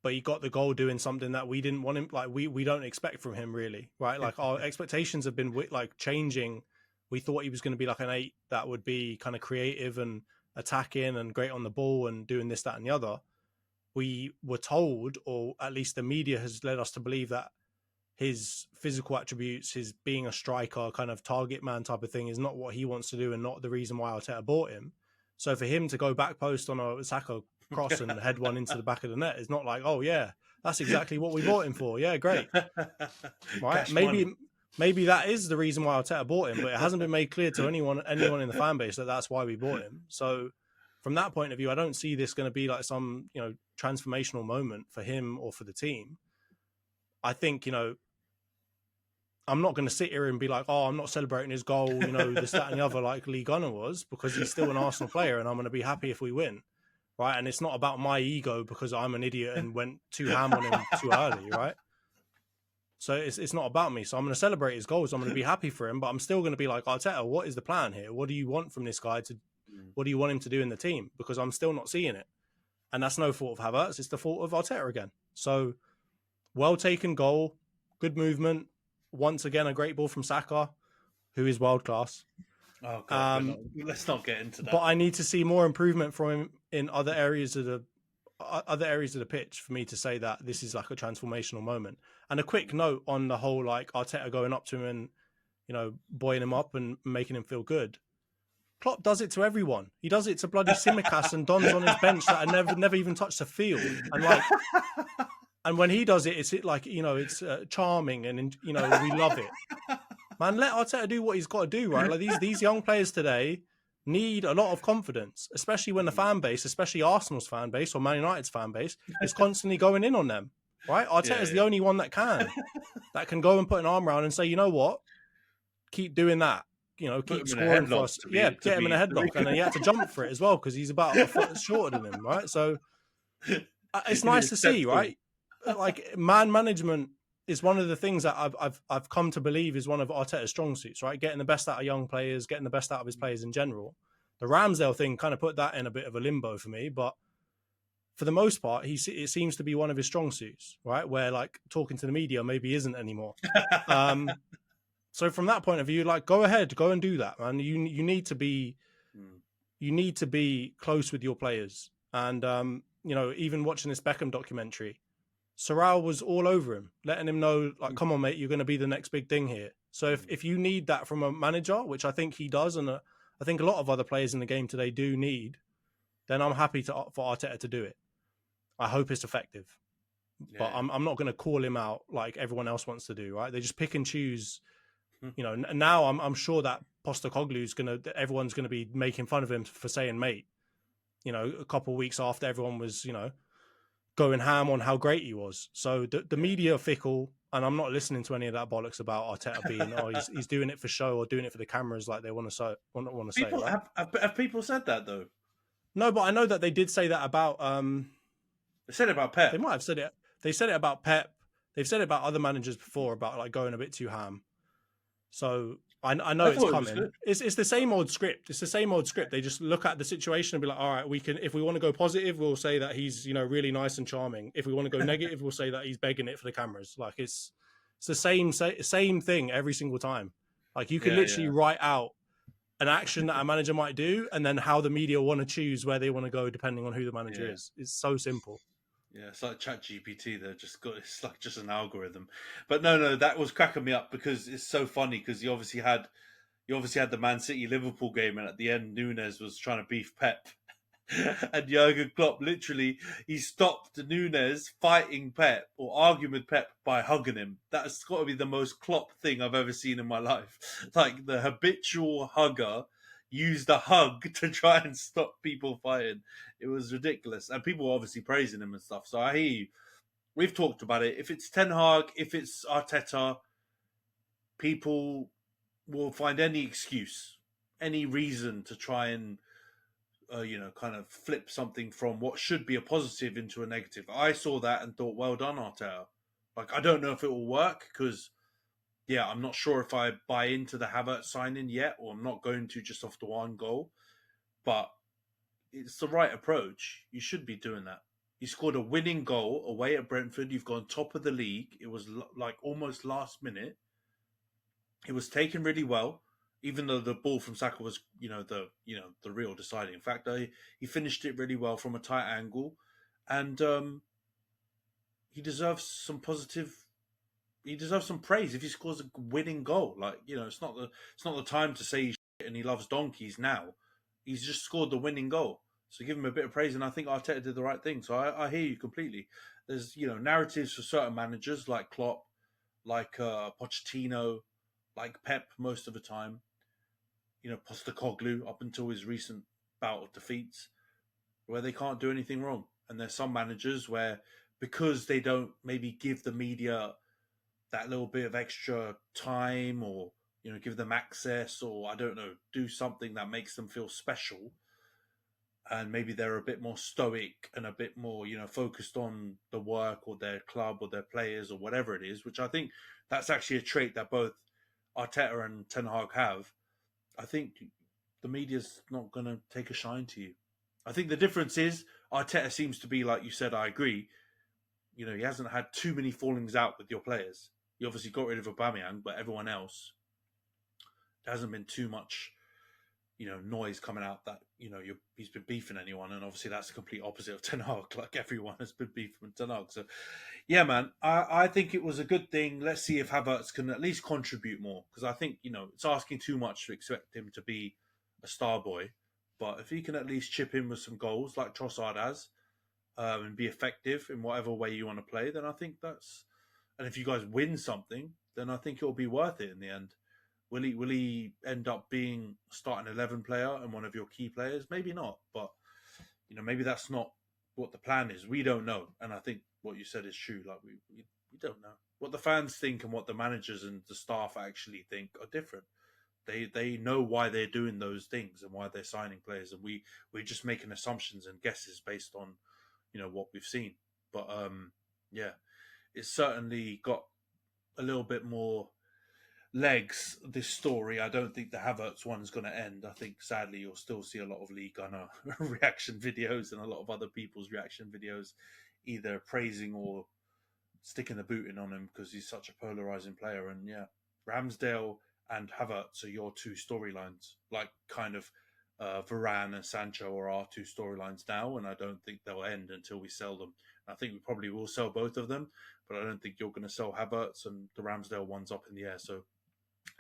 but he got the goal doing something that we didn't want him, like we don't expect from him, really, right? Like our expectations have been like changing. We thought he was going to be like an 8 that would be kind of creative and attacking and great on the ball and doing this, that, and the other. We were told, or at least the media has led us to believe, that his physical attributes, his being a striker, kind of target man type of thing, is not what he wants to do and not the reason why Arteta bought him. So for him to go back post on a Saka cross and head one into the back of the net is not like, oh yeah, that's exactly what we bought him for. Yeah, great. Right? Maybe that is the reason why Arteta bought him, but it hasn't been made clear to anyone in the fan base that that's why we bought him. So from that point of view, I don't see this going to be like some, transformational moment for him or for the team. I think, I'm not going to sit here and be like, oh, I'm not celebrating his goal, this, that, and the other, like Lee Gunner was, because he's still an Arsenal player and I'm going to be happy if we win. Right. And it's not about my ego because I'm an idiot and went too ham on him too early. Right. So it's not about me. So I'm going to celebrate his goals. I'm going to be happy for him, but I'm still going to be like, Arteta, what is the plan here? What do you want from this guy what do you want him to do in the team? Because I'm still not seeing it. And that's no fault of Havertz. It's the fault of Arteta again. So well taken goal, good movement. Once again, a great ball from Saka, who is world class. Oh God, let's not get into that. But I need to see more improvement from him in other areas of the pitch for me to say that this is like a transformational moment. And a quick note on the whole, like Arteta going up to him and buoying him up and making him feel good. Klopp does it to everyone. He does it to bloody Tsimikas and Don's on his bench that never even touched the field. And like, and when he does it, it's like it's charming and we love it. Man, let Arteta do what he's got to do, right? Like these young players today need a lot of confidence, especially when the fan base, especially Arsenal's fan base or Man United's fan base, is constantly going in on them, right? Arteta's the only one that can go and put an arm around and say, you know what, keep doing that, keep scoring for us. Get him in a headlock, and then he had to jump for it as well because he's about a foot shorter than him, right? So it's nice to see, right? Like man management is one of the things that I've come to believe is one of Arteta's strong suits, right? Getting the best out of young players, getting the best out of his players in general. The Ramsdale thing kind of put that in a bit of a limbo for me, but for the most part, it seems to be one of his strong suits, right? Where like talking to the media maybe isn't anymore. So from that point of view, like go ahead, go and do that, man. You need to be close with your players, and even watching this Beckham documentary. Sorrell was all over him, letting him know, like, come on, mate, you're going to be the next big thing here. So if you need that from a manager, which I think he does, and I think a lot of other players in the game today do need, then I'm happy for Arteta to do it. I hope it's effective. Yeah. But I'm not going to call him out like everyone else wants to do, right? They just pick and choose. Now I'm sure that Postecoglou's everyone's going to be making fun of him for saying mate, a couple of weeks after everyone was, going ham on how great he was. So the media are fickle, and I'm not listening to any of that bollocks about Arteta being he's doing it for show or doing it for the cameras like they want to say. Right? Have people said that though? No, but I know that they did say that about. They said it about Pep. They might have said it. They said it about Pep. They've said it about other managers before about like going a bit too ham. So I know it's coming. It's the same old script. It's the same old script. They just look at the situation and be like, all right, we can. If we want to go positive, we'll say that he's really nice and charming. If we want to go negative, we'll say that he's begging it for the cameras. Like it's the same thing every single time. Like you can literally write out an action that a manager might do, and then how the media want to choose where they want to go depending on who the manager is. It's so simple. Yeah, it's like ChatGPT. It's like just an algorithm. But no, that was cracking me up because it's so funny because you obviously had the Man City Liverpool game, and at the end Nunes was trying to beef Pep, and Jurgen Klopp literally he stopped Nunes fighting Pep or arguing with Pep by hugging him. That's got to be the most Klopp thing I've ever seen in my life. Like the habitual hugger used a hug to try and stop people fighting. It was ridiculous. And people were obviously praising him and stuff. So I hear you. We've talked about it. If it's Ten Hag, if it's Arteta, people will find any excuse, any reason to try and, kind of flip something from what should be a positive into a negative. I saw that and thought, well done, Arteta. Like, I don't know if it will work because yeah, I'm not sure if I buy into the Havertz signing yet, or I'm not going to just off the one goal. But it's the right approach. You should be doing that. You scored a winning goal away at Brentford. You've gone top of the league. It was like almost last minute. It was taken really well, even though the ball from Saka was, the real deciding factor. He finished it really well from a tight angle, and he deserves some positive. He deserves some praise if he scores a winning goal. Like, it's not the time to say he's shit and he loves donkeys now. He's just scored the winning goal. So give him a bit of praise, and I think Arteta did the right thing. So I hear you completely. There's narratives for certain managers like Klopp, like Pochettino, like Pep most of the time. Postecoglou up until his recent bout of defeats, where they can't do anything wrong. And there's some managers where, because they don't maybe give the media that little bit of extra time, or give them access, or I don't know, do something that makes them feel special, and maybe they're a bit more stoic and a bit more focused on the work or their club or their players or whatever it is, which I think that's actually a trait that both Arteta and Ten Hag have. I think the media's not going to take a shine to you. I think the difference is Arteta seems to be, like you said, I agree, he hasn't had too many fallings out with your players. You obviously got rid of Aubameyang, but everyone else, there hasn't been too much, noise coming out that, he's been beefing anyone. And obviously that's the complete opposite of Ten Hag. Like, everyone has been beefing with Ten Hag. So, yeah, man, I think it was a good thing. Let's see if Havertz can at least contribute more. Because I think, it's asking too much to expect him to be a star boy. But if he can at least chip in with some goals like Trossard has, and be effective in whatever way you want to play, then I think that's... And if you guys win something, then I think it'll be worth it in the end. Will he end up being a starting 11 player and one of your key players? Maybe not, but maybe that's not what the plan is. We don't know, and I think what you said is true. Like, we don't know what the fans think, and what the managers and the staff actually think are different. They know why they're doing those things and why they're signing players, and we're just making assumptions and guesses based on what we've seen. But yeah, it's certainly got a little bit more legs, this story. I don't think the Havertz one's going to end. I think, sadly, you'll still see a lot of League Gunner reaction videos and a lot of other people's reaction videos, either praising or sticking the boot in on him because he's such a polarizing player. And yeah, Ramsdale and Havertz are your two storylines, like kind of Varane and Sancho are our two storylines now, and I don't think they'll end until we sell them. I think we probably will sell both of them, but I don't think you're going to sell Havertz, and the Ramsdale one's up in the air. So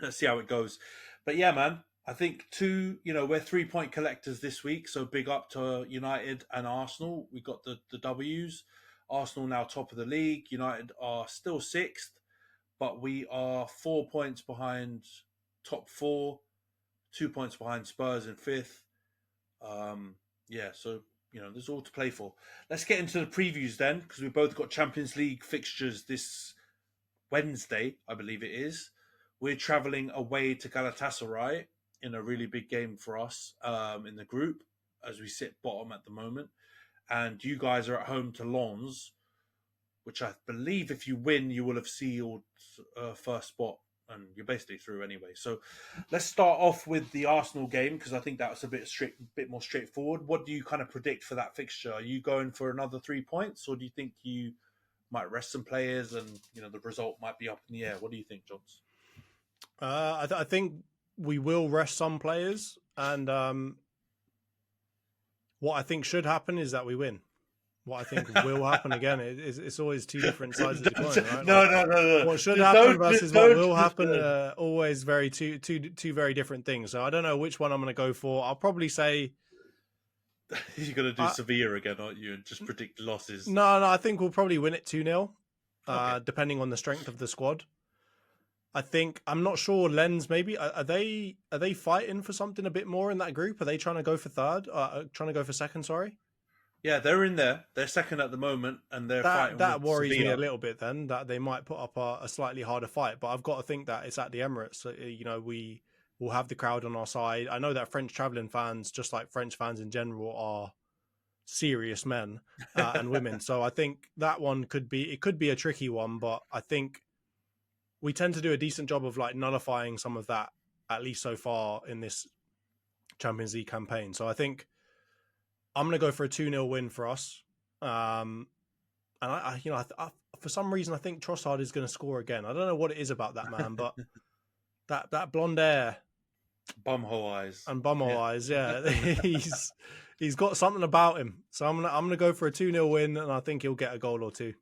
let's see how it goes. But yeah, man, I think we're 3-point collectors this week. So big up to United and Arsenal. We got the W's. Arsenal now top of the league. United are still sixth, but we are 4 points behind top four, 2 points behind Spurs in fifth. Yeah, so there's all to play for. Let's get into the previews then, because we've both got Champions League fixtures this Wednesday, I believe it is. We're travelling away to Galatasaray in a really big game for us in the group, as we sit bottom at the moment. And you guys are at home to Lens, which I believe if you win, you will have sealed first spot, and you're basically through anyway. So let's start off with the Arsenal game, because I think that was a bit more straightforward. What do you kind of predict for that fixture? Are you going for another 3 points, or do you think you might rest some players and the result might be up in the air? What do you think, Johns? I think we will rest some players, and what I think should happen is that we win. What I think will happen again, it's always two different sides of the coin, right? No. What should happen versus what will happen are always two very different things. So I don't know which one I'm going to go for. I'll probably say you're going to do Sevilla again, aren't you? And just predict losses. No, I think we'll probably win it 2-0, depending on the strength of the squad. I'm not sure. Lens, maybe are they fighting for something a bit more in that group? Are they trying to go for third? Trying to go for second? Sorry. Yeah, they're in there. They're second at the moment, and they're fighting. That worries Sevilla me a little bit. Then that they might put up a slightly harder fight. But I've got to think that it's at the Emirates. So, we will have the crowd on our side. I know that French travelling fans, just like French fans in general, are serious men and women. So I think that one could be a tricky one. But I think we tend to do a decent job of like nullifying some of that, at least so far in this Champions League campaign. So I think I'm going to go for a 2-0 win for us. And for some reason, I think Trossard is going to score again. I don't know what it is about that man, but that blonde hair, bumhole eyes, and bumhole eyes, yeah, he's got something about him. So I'm gonna go for a 2-0 win, and I think he'll get a goal or two.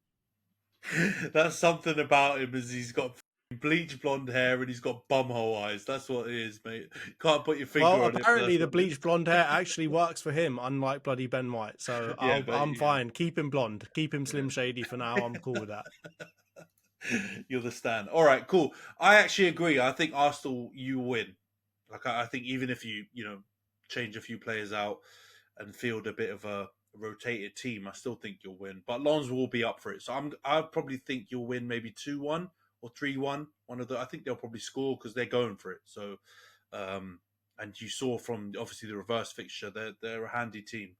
That's something about him, is he's got bleached blonde hair and he's got bumhole eyes. That's what it is, mate. Can't put your finger on it. Well, apparently the bleached blonde hair actually works for him, unlike bloody Ben White. So yeah, I'm fine. Keep him blonde. Keep him Slim Shady for now. I'm cool with that. You're the stand. All right, cool. I actually agree. I think Arsenal, you win. Like, I think even if you change a few players out and field a bit of a rotated team, I still think you'll win. But Lons will be up for it. So I probably think you'll win maybe 2-1 or 3-1. I think they'll probably score because they're going for it. So, and you saw from obviously the reverse fixture, they're a handy team.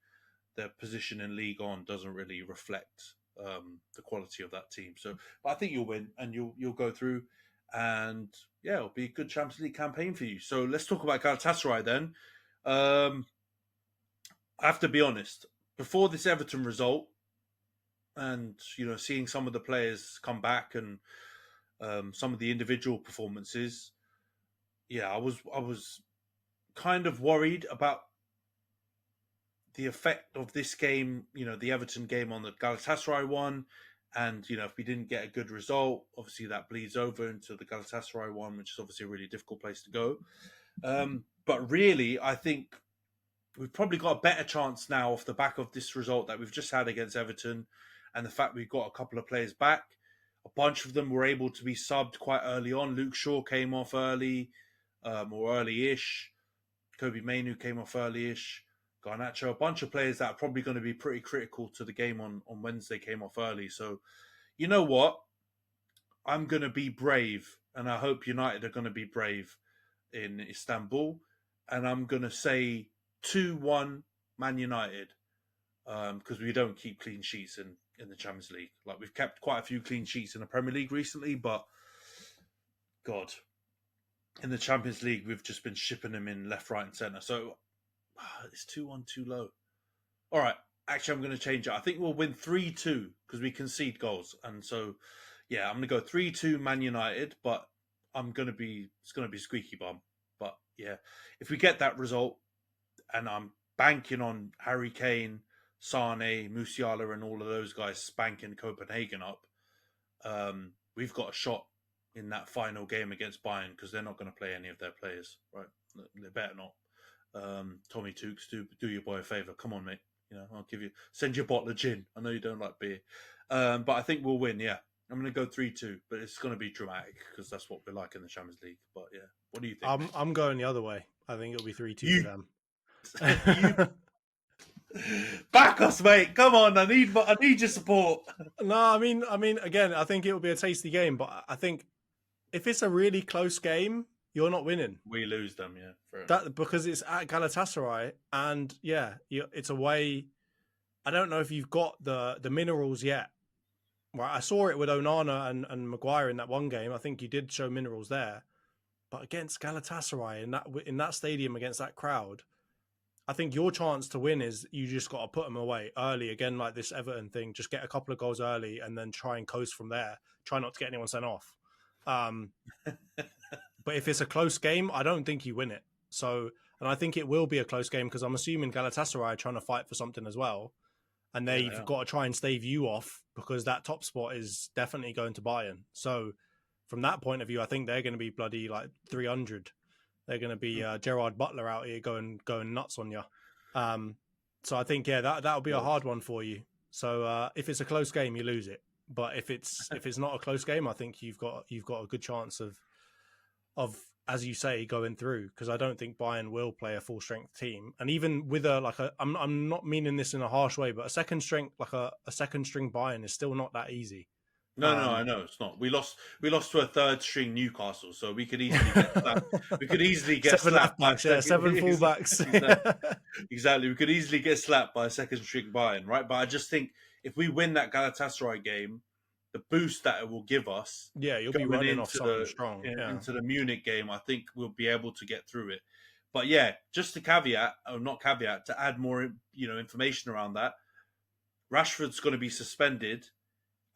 Their position in League On doesn't really reflect the quality of that team. So, but I think you'll win and you'll go through, and yeah, it'll be a good Champions League campaign for you. So let's talk about Galatasaray then. I have to be honest. Before this Everton result, and seeing some of the players come back and some of the individual performances, yeah, I was kind of worried about the effect of this game, the Everton game on the Galatasaray one. And, if we didn't get a good result, obviously that bleeds over into the Galatasaray one, which is obviously a really difficult place to go. But really, I think we've probably got a better chance now off the back of this result that we've just had against Everton, and the fact we've got a couple of players back. A bunch of them were able to be subbed quite early on. Luke Shaw came off early, or early-ish. Kobe Mainu came off early-ish. Garnacho, a bunch of players that are probably going to be pretty critical to the game on Wednesday came off early. So, you know what? I'm going to be brave, and I hope United are going to be brave in Istanbul. And I'm going to say 2-1 Man United, because we don't keep clean sheets in the Champions League. Like, we've kept quite a few clean sheets in the Premier League recently, but God, in the Champions League, we've just been shipping them in left, right, and centre. So it's 2-1 too low. All right, actually, I'm going to change it. I think we'll win 3-2 because we concede goals, and so yeah, I'm going to go 3-2 Man United, but it's going to be squeaky bum. But yeah, if we get that result, and I'm banking on Harry Kane, Sane, Musiala, and all of those guys spanking Copenhagen up, we've got a shot in that final game against Bayern, because they're not going to play any of their players, right? They better not. Tommy Tukes, do your boy a favour. Come on, mate. I'll send you a bottle of gin. I know you don't like beer, but I think we'll win. Yeah, I'm going to go 3-2, but it's going to be dramatic because that's what we're like in the Champions League. But yeah, what do you think? I'm going the other way. I think it'll be 3-2 for them. Back us, mate. Come on, I need your support. No, I mean, again, I think it will be a tasty game, but I think if it's a really close game, you're not winning. We lose them, yeah. That because it's at Galatasaray, and yeah, it's away. I don't know if you've got the minerals yet. Right, I saw it with Onana and Maguire in that one game. I think you did show minerals there, but against Galatasaray in that stadium against that crowd, I think your chance to win is you just got to put them away early. Again, like this Everton thing, just get a couple of goals early and then try and coast from there. Try not to get anyone sent off. But if it's a close game, I don't think you win it. So, and I think it will be a close game because I'm assuming Galatasaray are trying to fight for something as well. And they've got to try and stave you off because that top spot is definitely going to Bayern. So from that point of view, I think they're going to be bloody like 300. They're going to be Gerard Butler out here going nuts on you. So I think, yeah, that'll be a hard one for you. So if it's a close game, you lose it. But if it's not a close game, I think you've got a good chance of as you say, going through, because I don't think Bayern will play a full strength team. And even with I'm not meaning this in a harsh way, but a second string Bayern is still not that easy. No, I know it's not. We lost to a third string Newcastle, so we could easily get slapped. We could easily get slapped by seven fullbacks. Exactly. We could easily get slapped by a second string Bayern, right? But I just think if we win that Galatasaray game, the boost that it will give us. Yeah, you'll be Going running off something strong. Yeah. into the Munich game, I think we'll be able to get through it. But yeah, just to caveat, or not caveat, to add more, information around that. Rashford's going to be suspended.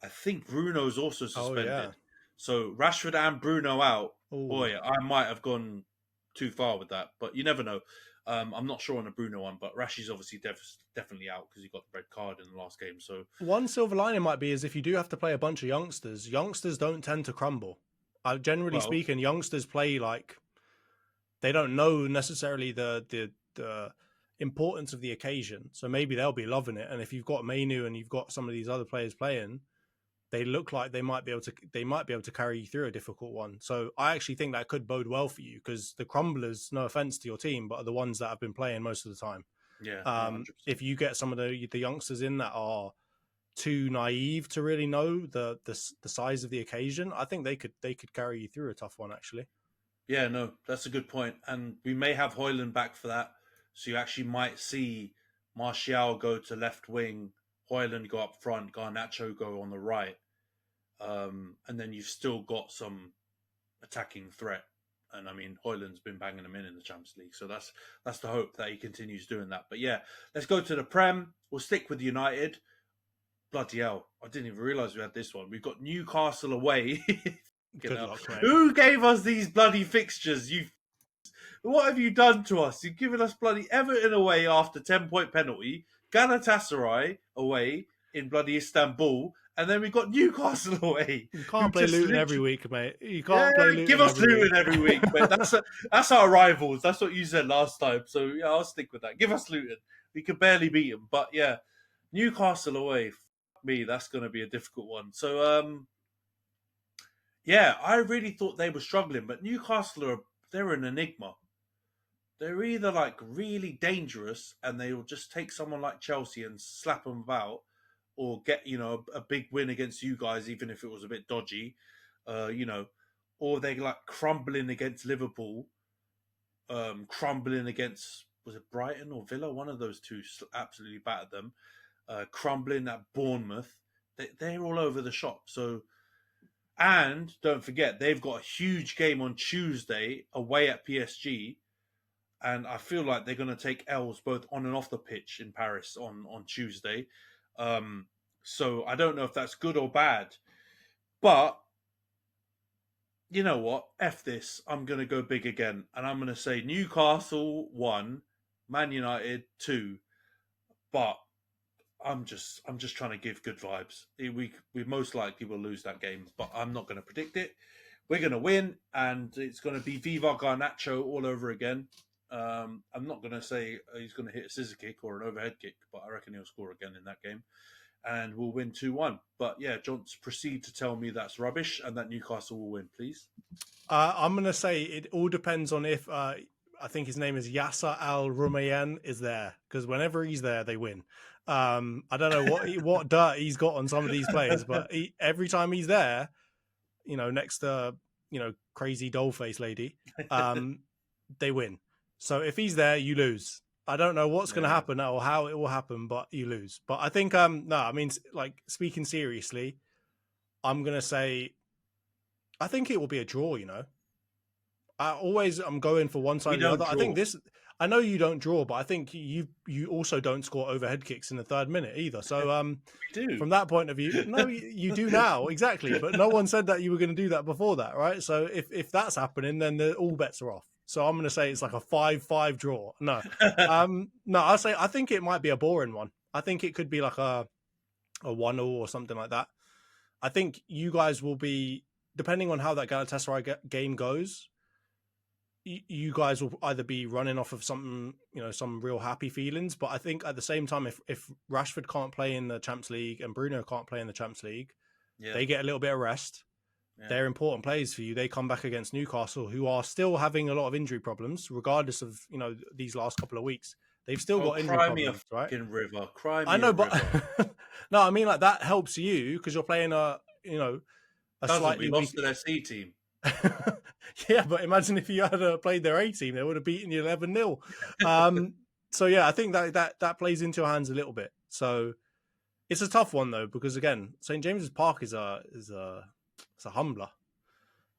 I think Bruno's also Oh suspended. yeah. So Rashford and Bruno out. Ooh. Boy, I might have gone too far with that, but you never know. I'm not sure on the Bruno one, but Rashi's obviously definitely out because he got the red card in the last game. So one silver lining might be is if you do have to play a bunch of youngsters don't tend to crumble. Generally speaking, youngsters play like they don't know necessarily the importance of the occasion. So maybe they'll be loving it. And if you've got Mainu and you've got some of these other players playing, they look like they might be able to carry you through a difficult one. So I actually think that could bode well for you because the crumblers, no offense to your team, but are the ones that have been playing most of the time. Yeah. If you get some of the youngsters in that are too naive to really know the size of the occasion, I think they could carry you through a tough one actually. Yeah, no, that's a good point. And we may have Højlund back for that. So you actually might see Martial go to left wing, Højlund go up front, Garnacho go on the right. And then you've still got some attacking threat. And I mean, Højlund's been banging them in the Champions League. So that's the hope that he continues doing that. But yeah, let's go to the Prem. We'll stick with United. Bloody hell. I didn't even realise we had this one. We've got Newcastle away. Good luck, mate. Who gave us these bloody fixtures? What have you done to us? You've given us bloody Everton away after 10-point penalty, Galatasaray away in bloody Istanbul, and then we've got Newcastle away. You can't play Luton every week, mate. You can't play Luton. Give us Luton every week, mate. That's our rivals. That's what you said last time. So yeah, I'll stick with that. Give us Luton. We could barely beat them, but yeah, Newcastle away. Fuck me, that's going to be a difficult one. So yeah, I really thought they were struggling, but Newcastle they're an enigma. They're either like really dangerous and they will just take someone like Chelsea and slap them about, or get a big win against you guys, even if it was a bit dodgy, or they like crumbling against Liverpool, crumbling against, was it Brighton or Villa? One of those two absolutely battered them. Crumbling at Bournemouth. They're all over the shop. So. And don't forget, they've got a huge game on Tuesday away at PSG. And I feel like they're going to take L's both on and off the pitch in Paris on Tuesday. So I don't know if that's good or bad. But you know what? F this. I'm going to go big again. And I'm going to say Newcastle 1, Man United 2. But I'm just trying to give good vibes. We most likely will lose that game, but I'm not going to predict it. We're going to win, and it's going to be Viva Garnacho all over again. I'm not going to say he's going to hit a scissor kick or an overhead kick, but I reckon he'll score again in that game, and we'll win 2-1. But yeah, John, proceed to tell me that's rubbish and that Newcastle will win, please. I'm going to say it all depends on if I think his name is Yasser Al-Rumayyan is there, because whenever he's there, they win. I don't know what dirt he's got on some of these players, but every time he's there, next to crazy dollface lady, they win. So if he's there, you lose. I don't know what's going to happen or how it will happen, but you lose. But I think no, I mean, like, speaking seriously, I'm going to say I think it will be a draw. I'm going for one side or the other. I think I know you don't draw, but I think you also don't score overhead kicks in the 3rd minute either. So from that point of view, no, you do now, exactly. But no one said that you were going to do that before that, right? So if that's happening, then all bets are off. So I'm going to say it's like a 5-5 draw. No, no, I think it might be a boring one. I think it could be like a 1-0 or something like that. I think you guys will be, depending on how that Galatasaray game goes, you guys will either be running off of something, some real happy feelings. But I think at the same time, if Rashford can't play in the Champions League and Bruno can't play in the Champions League, they get a little bit of rest. Yeah. They're important players for you. They come back against Newcastle, who are still having a lot of injury problems, regardless of these last couple of weeks. They've still got injury problems, right? River, cry me I know, a but no, I mean, like, that helps you because you're playing a slightly lost to their C team. Yeah, but imagine if you had played their A team, they would have beaten you 11-0. So yeah, I think that plays into your hands a little bit. So It's a tough one though, because again, St James's Park is a humbler.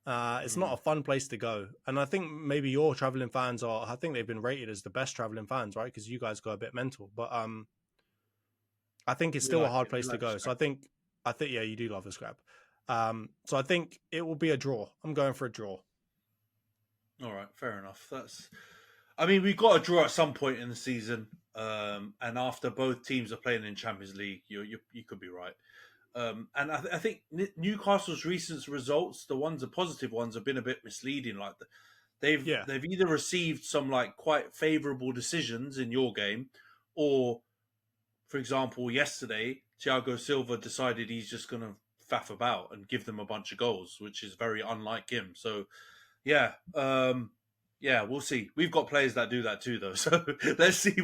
It's not a fun place to go, and I think maybe your traveling fans are. I think they've been rated as the best traveling fans, right? Because you guys go a bit mental, but I think it's We still a like hard it. We place to like go. So scrap. I think yeah, you do love a scrap. So I think it will be a draw. I'm going for a draw. All right, fair enough. I mean, we've got to draw at some point in the season, and after both teams are playing in Champions League, you could be right. And I think Newcastle's recent results, the positive ones, have been a bit misleading. Like Yeah, they've either received some like quite favourable decisions in your game, or, for example, yesterday Thiago Silva decided he's just going to faff about and give them a bunch of goals, which is very unlike him. So yeah, yeah, we'll see. We've got players that do that too, though. So let's see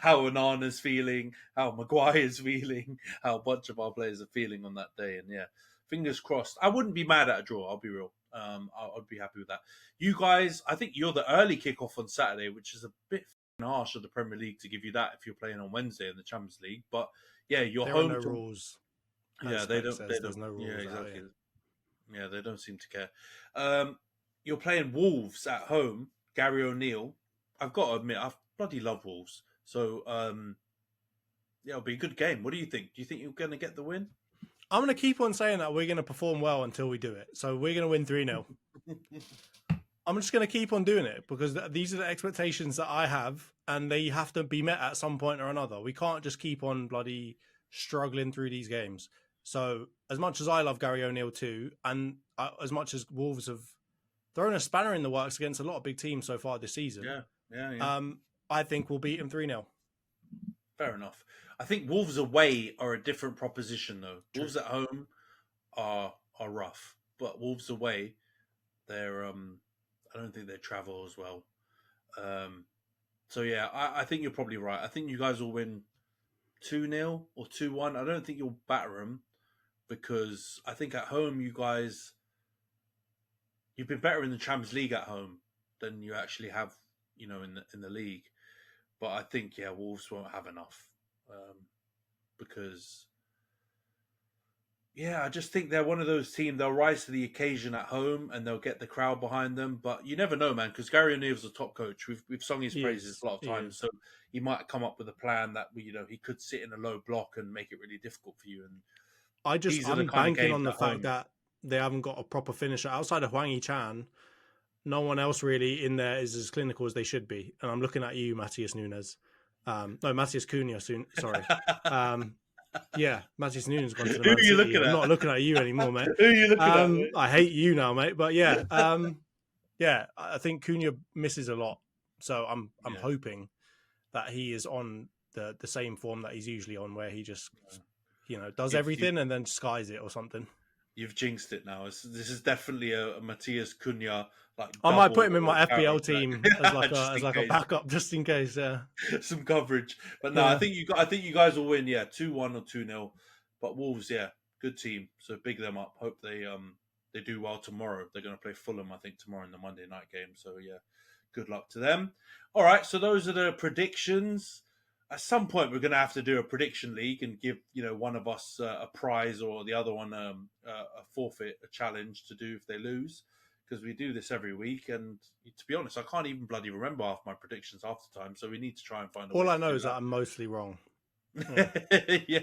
how Onana's feeling, how Maguire's feeling, how a bunch of our players are feeling on that day. And yeah, fingers crossed. I wouldn't be mad at a draw. I'll be real. I'd be happy with that. You guys, I think you're the early kickoff on Saturday, which is a bit harsh of the Premier League to give you that if you're playing on Wednesday in the Champions League. But yeah, you're there are home no to. rules, as Yeah, they Spec don't. They says. There's don't. no Yeah, rules out exactly. here. Yeah, they don't seem to care. You're playing Wolves at home, Gary O'Neill. I've got to admit, I bloody love Wolves. So, yeah, it'll be a good game. What do you think? Do you think you're going to get the win? I'm going to keep on saying that we're going to perform well until we do it. So we're going to win 3-0. I'm just going to keep on doing it because these are the expectations that I have, and they have to be met at some point or another. We can't just keep on bloody struggling through these games. So, as much as I love Gary O'Neill too, and as much as Wolves have thrown a spanner in the works against a lot of big teams so far this season, Yeah, yeah. I think we'll beat them 3-0. Fair enough. I think Wolves away are a different proposition, though. True. Wolves at home are rough, but Wolves away, they're I don't think they travel as well. So yeah, I think you're probably right. I think you guys will win 2-0 or 2-1. I don't think you'll batter them because I think at home you've been better in the Champions League at home than you actually have, in the league. But I think Wolves won't have enough because I just think they're one of those teams. They'll rise to the occasion at home and they'll get the crowd behind them. But you never know, man, because Gary O'Neill's a top coach. We've sung his He praises is. a lot of He times, is. so he might come up with a plan that he could sit in a low block and make it really difficult for you. And these are the I'm kind of banking games on the at fact home. that they haven't got a proper finisher outside of Hwang Yi-chan. No one else really in there is as clinical as they should be. And I'm looking at you, Matthias Nunes. No, Matthias Cunha soon. Sorry. Yeah, Matthias Nunes has gone to the Who Man are you City. looking I'm at? not looking at you anymore, mate. Who are you looking at, mate? I hate you now, mate. But yeah, yeah, I think Cunha misses a lot. So I'm Yeah. hoping that he is on the same form that he's usually on, where he just does everything and then skies it or something. You've jinxed it now. This is definitely a Matthias Cunha like I might put double him in or my counter FPL team as attack. like Just in a case. backup, just in case. Yeah, Some coverage. But no, yeah. I think you guys will win. Yeah, 2-1 or 2-0. But Wolves, yeah, good team. So big them up. Hope they do well tomorrow. They're going to play Fulham, I think, tomorrow in the Monday night game. So yeah, good luck to them. All right, so those are the predictions. At some point, we're going to have to do a prediction league and give one of us a prize or the other one a forfeit, a challenge to do if they lose, because we do this every week. And to be honest, I can't even bloody remember half my predictions half the time. So we need to try and find a way All I to know do is that I'm mostly wrong. yeah. Yeah,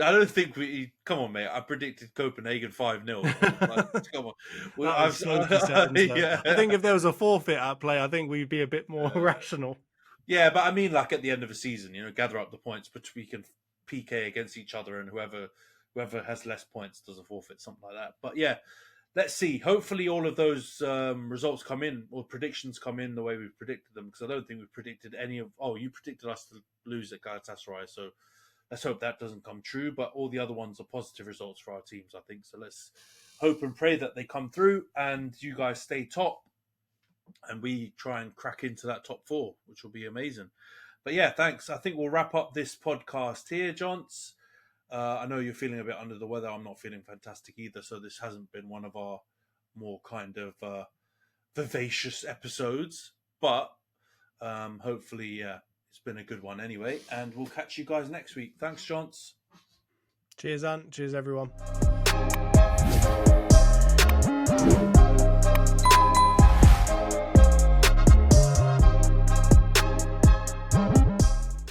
I don't think we. Come on, mate. I predicted Copenhagen 5-0. Like, come on. That was smoky settings, though. Yeah. I think if there was a forfeit at play, I think we'd be a bit more rational. Yeah, but I mean, like at the end of a season, gather up the points, but we can PK against each other, and whoever has less points does a forfeit, something like that. But yeah, let's see. Hopefully, all of those results come in or predictions come in the way we've predicted them, because I don't think we've predicted any of. Oh, you predicted us to lose at Galatasaray, so let's hope that doesn't come true. But all the other ones are positive results for our teams, I think. So let's hope and pray that they come through, and you guys stay top, and we try and crack into that top four, which will be amazing. But yeah, thanks. I think we'll wrap up this podcast here, Johns. I know you're feeling a bit under the weather. I'm not feeling fantastic either, so this hasn't been one of our more kind of vivacious episodes. But hopefully, it's been a good one anyway. And we'll catch you guys next week. Thanks, Johns. Cheers, Ant. Cheers, everyone.